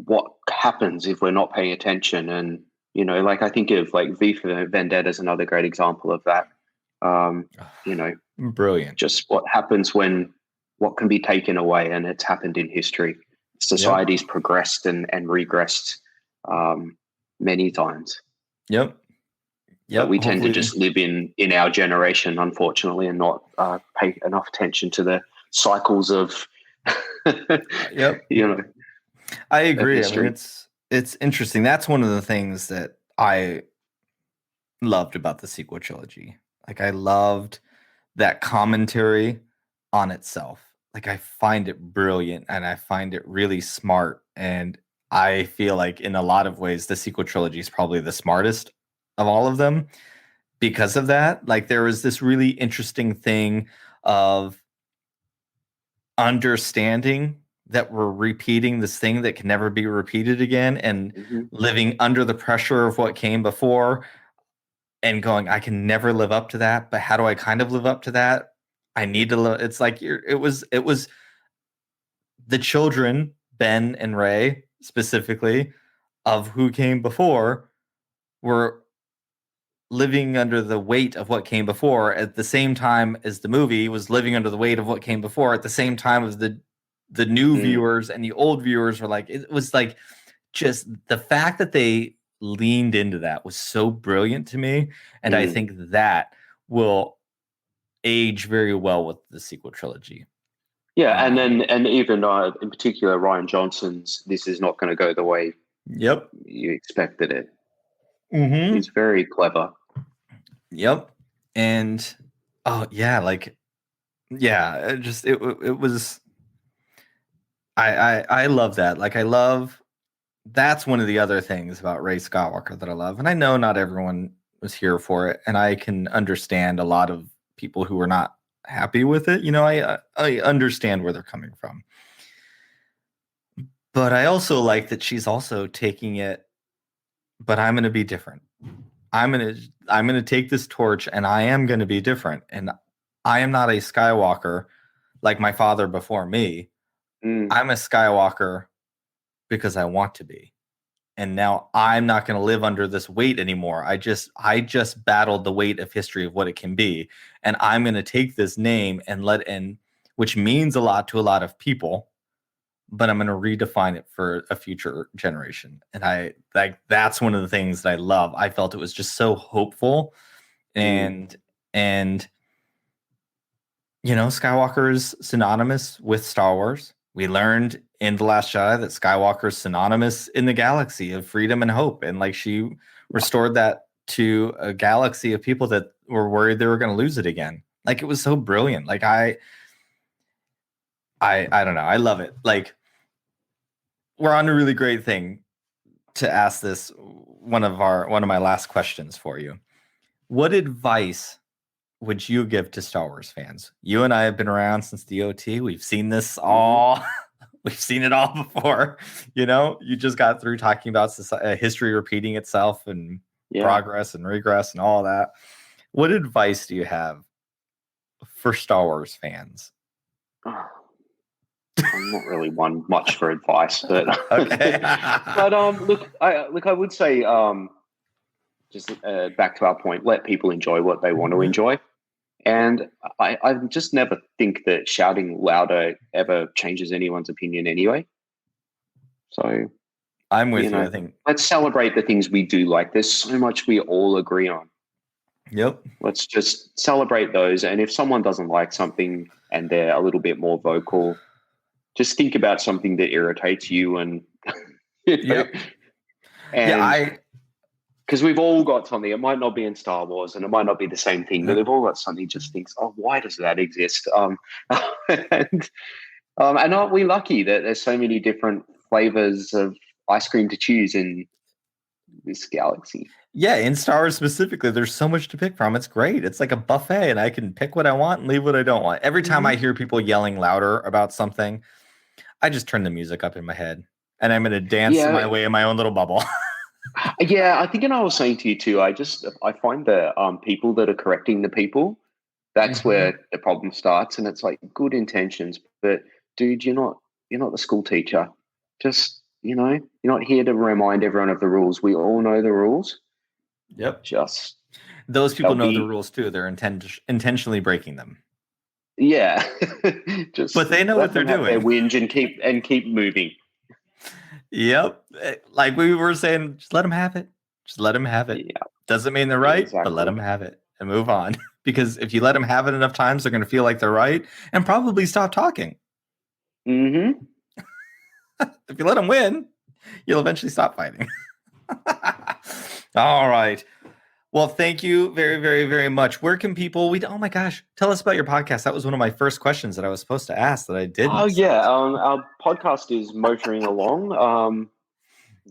what happens if we're not paying attention. And, you know, like I think of like V for Vendetta is another great example of that. You know, brilliant. Just what happens when what can be taken away, and it's happened in history. Society's progressed and regressed many times. Yep. But we tend to just live in our generation, unfortunately, and not pay enough attention to the cycles of, you know. I agree. I mean, it's interesting. That's one of the things that I loved about the sequel trilogy. Like, I loved that commentary on itself. Like, I find it brilliant and I find it really smart. And I feel like in a lot of ways, the sequel trilogy is probably the smartest of all of them because of that. Like, there was this really interesting thing of understanding that we're repeating this thing that can never be repeated again, and living under the pressure of what came before and going, I can never live up to that, but how do I kind of live up to that? I need to it's like it was the children, Ben and Rey specifically, of who came before, were living under the weight of what came before at the same time as the movie was living under the weight of what came before at the same time as the new viewers and the old viewers were like, it was like, just the fact that they leaned into that was so brilliant to me. And I think that will age very well with the sequel trilogy. Yeah, and even in particular, Rian Johnson's "This is not going to go the way you expected it." Mm-hmm. He's very clever. Yep, and it was. I love that. Like, I love. That's one of the other things about Rey Skywalker that I love, and I know not everyone was here for it, and I can understand a lot of people who are not happy with it. You know, I understand where they're coming from, but I also like that she's also taking it. But I'm going to be different. I'm going to take this torch, and I am going to be different. And I am not a Skywalker like my father before me. I'm a Skywalker because I want to be. And now I'm not going to live under this weight anymore. I just battled the weight of history of what it can be. And I'm going to take this name and which means a lot to a lot of people, but I'm going to redefine it for a future generation. And that's one of the things that I love. I felt it was just so hopeful and Skywalker is synonymous with Star Wars. We learned in The Last Jedi that Skywalker is synonymous in the galaxy of freedom and hope. And like, she restored that to a galaxy of people that were worried they were going to lose it again. Like, it was so brilliant. Like, I don't know. I love it. Like, we're on a really great thing to ask this. One of my last questions for you. What advice would you give to Star Wars fans? You and I have been around since the OT. We've seen this all. We've seen it all before. You just got through talking about history repeating itself and progress and regress and all that. What advice do you have for Star Wars fans? I'm not really one much for advice, but okay. But I would say just back to our point, let people enjoy what they want to enjoy. And I just never think that shouting louder ever changes anyone's opinion anyway. So I'm with you. I think let's celebrate the things we do like. There's so much we all agree on. Yep. Let's just celebrate those. And if someone doesn't like something and they're a little bit more vocal, just think about something that irritates you and Yep. Because we've all got something. It might not be in Star Wars and it might not be the same thing, but we've all got something just thinks, oh, why does that exist? And aren't we lucky that there's so many different flavors of ice cream to choose in this galaxy? Yeah, in Star Wars specifically, there's so much to pick from. It's great. It's like a buffet, and I can pick what I want and leave what I don't want. Every time I hear people yelling louder about something, I just turn the music up in my head, and I'm going to dance my way in my own little bubble. Yeah, I think, and I was saying to you too, I find that people that are correcting the people, that's where the problem starts. And it's like good intentions, but dude, you're not the school teacher. Just, you're not here to remind everyone of the rules. We all know the rules. Yep. Just those people know the rules too. They're intentionally breaking them. Yeah. But they know what they're doing. They whinge and keep moving. Yep. Like we were saying, just let them have it. Just let them have it. Yeah. Doesn't mean they're right, but let them have it and move on. Because if you let them have it enough times, they're going to feel like they're right and probably stop talking. Mm-hmm. If you let them win, you'll eventually stop fighting. All right. Well, thank you very, very, very much. Where can people? Oh my gosh! Tell us about your podcast. That was one of my first questions that I was supposed to ask that I didn't. Oh yeah, our podcast is motoring along.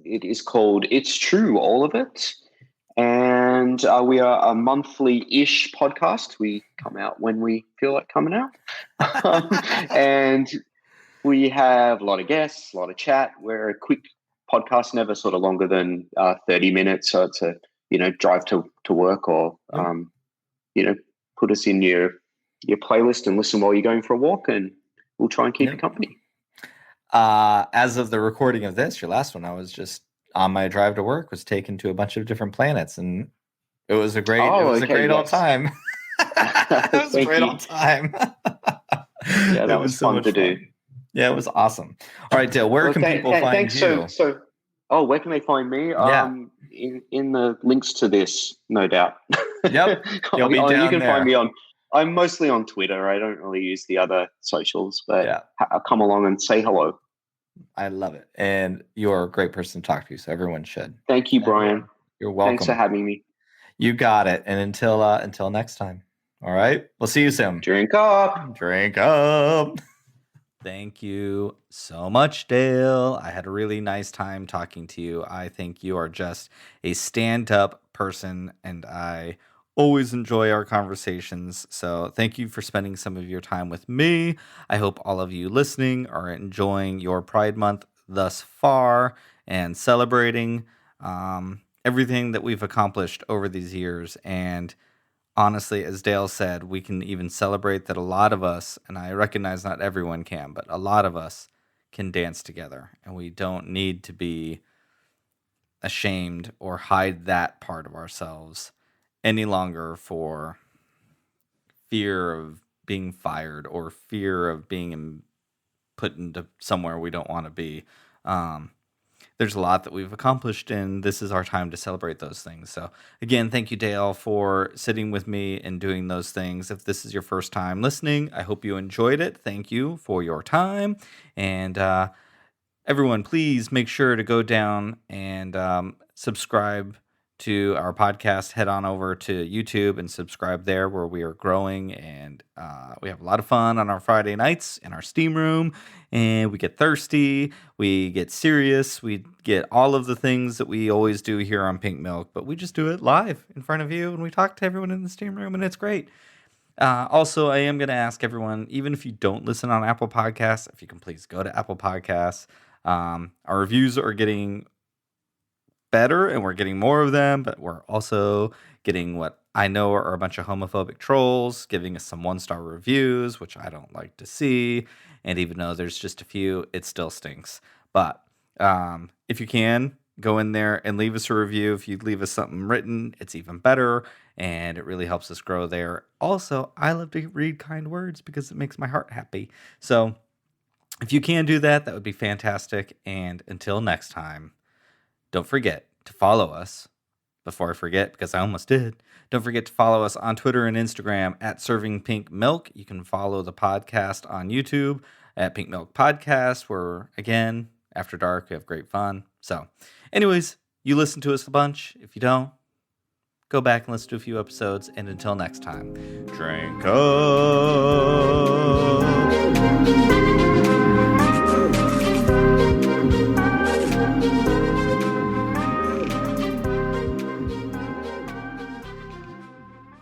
It is called "It's True, All of It," and we are a monthly-ish podcast. We come out when we feel like coming out, and we have a lot of guests, a lot of chat. We're a quick podcast, never sort of longer than 30 minutes. So it's a drive to work or put us in your playlist and listen while you're going for a walk, and we'll try and keep you company. As of the recording of this, your last one, I was just on my drive to work, was taken to a bunch of different planets, and it was a great old time. It was a great old time. Yeah, that was so fun to do. Yeah, it was awesome. All right, Dale, where can people find you? Where can they find me? Yeah. In the links to this, no doubt. Yep. You'll be down you can there. find me on. I'm mostly on Twitter. I don't really use the other socials, but I'll come along and say hello. I love it, and you're a great person to talk to, so everyone should. Thank you, Brian. You're welcome. Thanks for having me. You got it. And until next time. All right. We'll see you soon. Drink up. Drink up. Thank you so much, Dale. I had a really nice time talking to you. I think you are just a stand-up person, and I always enjoy our conversations. So thank you for spending some of your time with me. I hope all of you listening are enjoying your Pride Month thus far and celebrating everything that we've accomplished over these years. And honestly, as Dale said, we can even celebrate that a lot of us, and I recognize not everyone can, but a lot of us can dance together. And we don't need to be ashamed or hide that part of ourselves any longer for fear of being fired or fear of being put into somewhere we don't want to be. There's a lot that we've accomplished, and this is our time to celebrate those things. So again, thank you, Dale, for sitting with me and doing those things. If this is your first time listening, I hope you enjoyed it. Thank you for your time. And everyone, please make sure to go down and subscribe to our podcast. Head on over to YouTube and subscribe there, where we are growing, and we have a lot of fun on our Friday nights in our steam room, and we get thirsty, we get serious, we get all of the things that we always do here on Pink Milk, but we just do it live in front of you, and we talk to everyone in the steam room, and it's great. Also, I am going to ask everyone, even if you don't listen on Apple Podcasts, if you can please go to Apple Podcasts. Our reviews are getting better, and we're getting more of them, but we're also getting what I know are a bunch of homophobic trolls giving us some 1-star reviews, which I don't like to see. And even though there's just a few, it still stinks. But if you can, go in there and leave us a review. If you leave us something written, it's even better, and it really helps us grow there. Also, I love to read kind words because it makes my heart happy. So if you can do that, that would be fantastic. And until next time, don't forget to follow us. Before I forget, because I almost did, don't forget to follow us on Twitter and Instagram at servingpinkmilk. You can follow the podcast on YouTube at Pink Milk Podcast, where, again, after dark, we have great fun. So, anyways, you listen to us a bunch. If you don't, go back and listen to a few episodes. And until next time, drink up.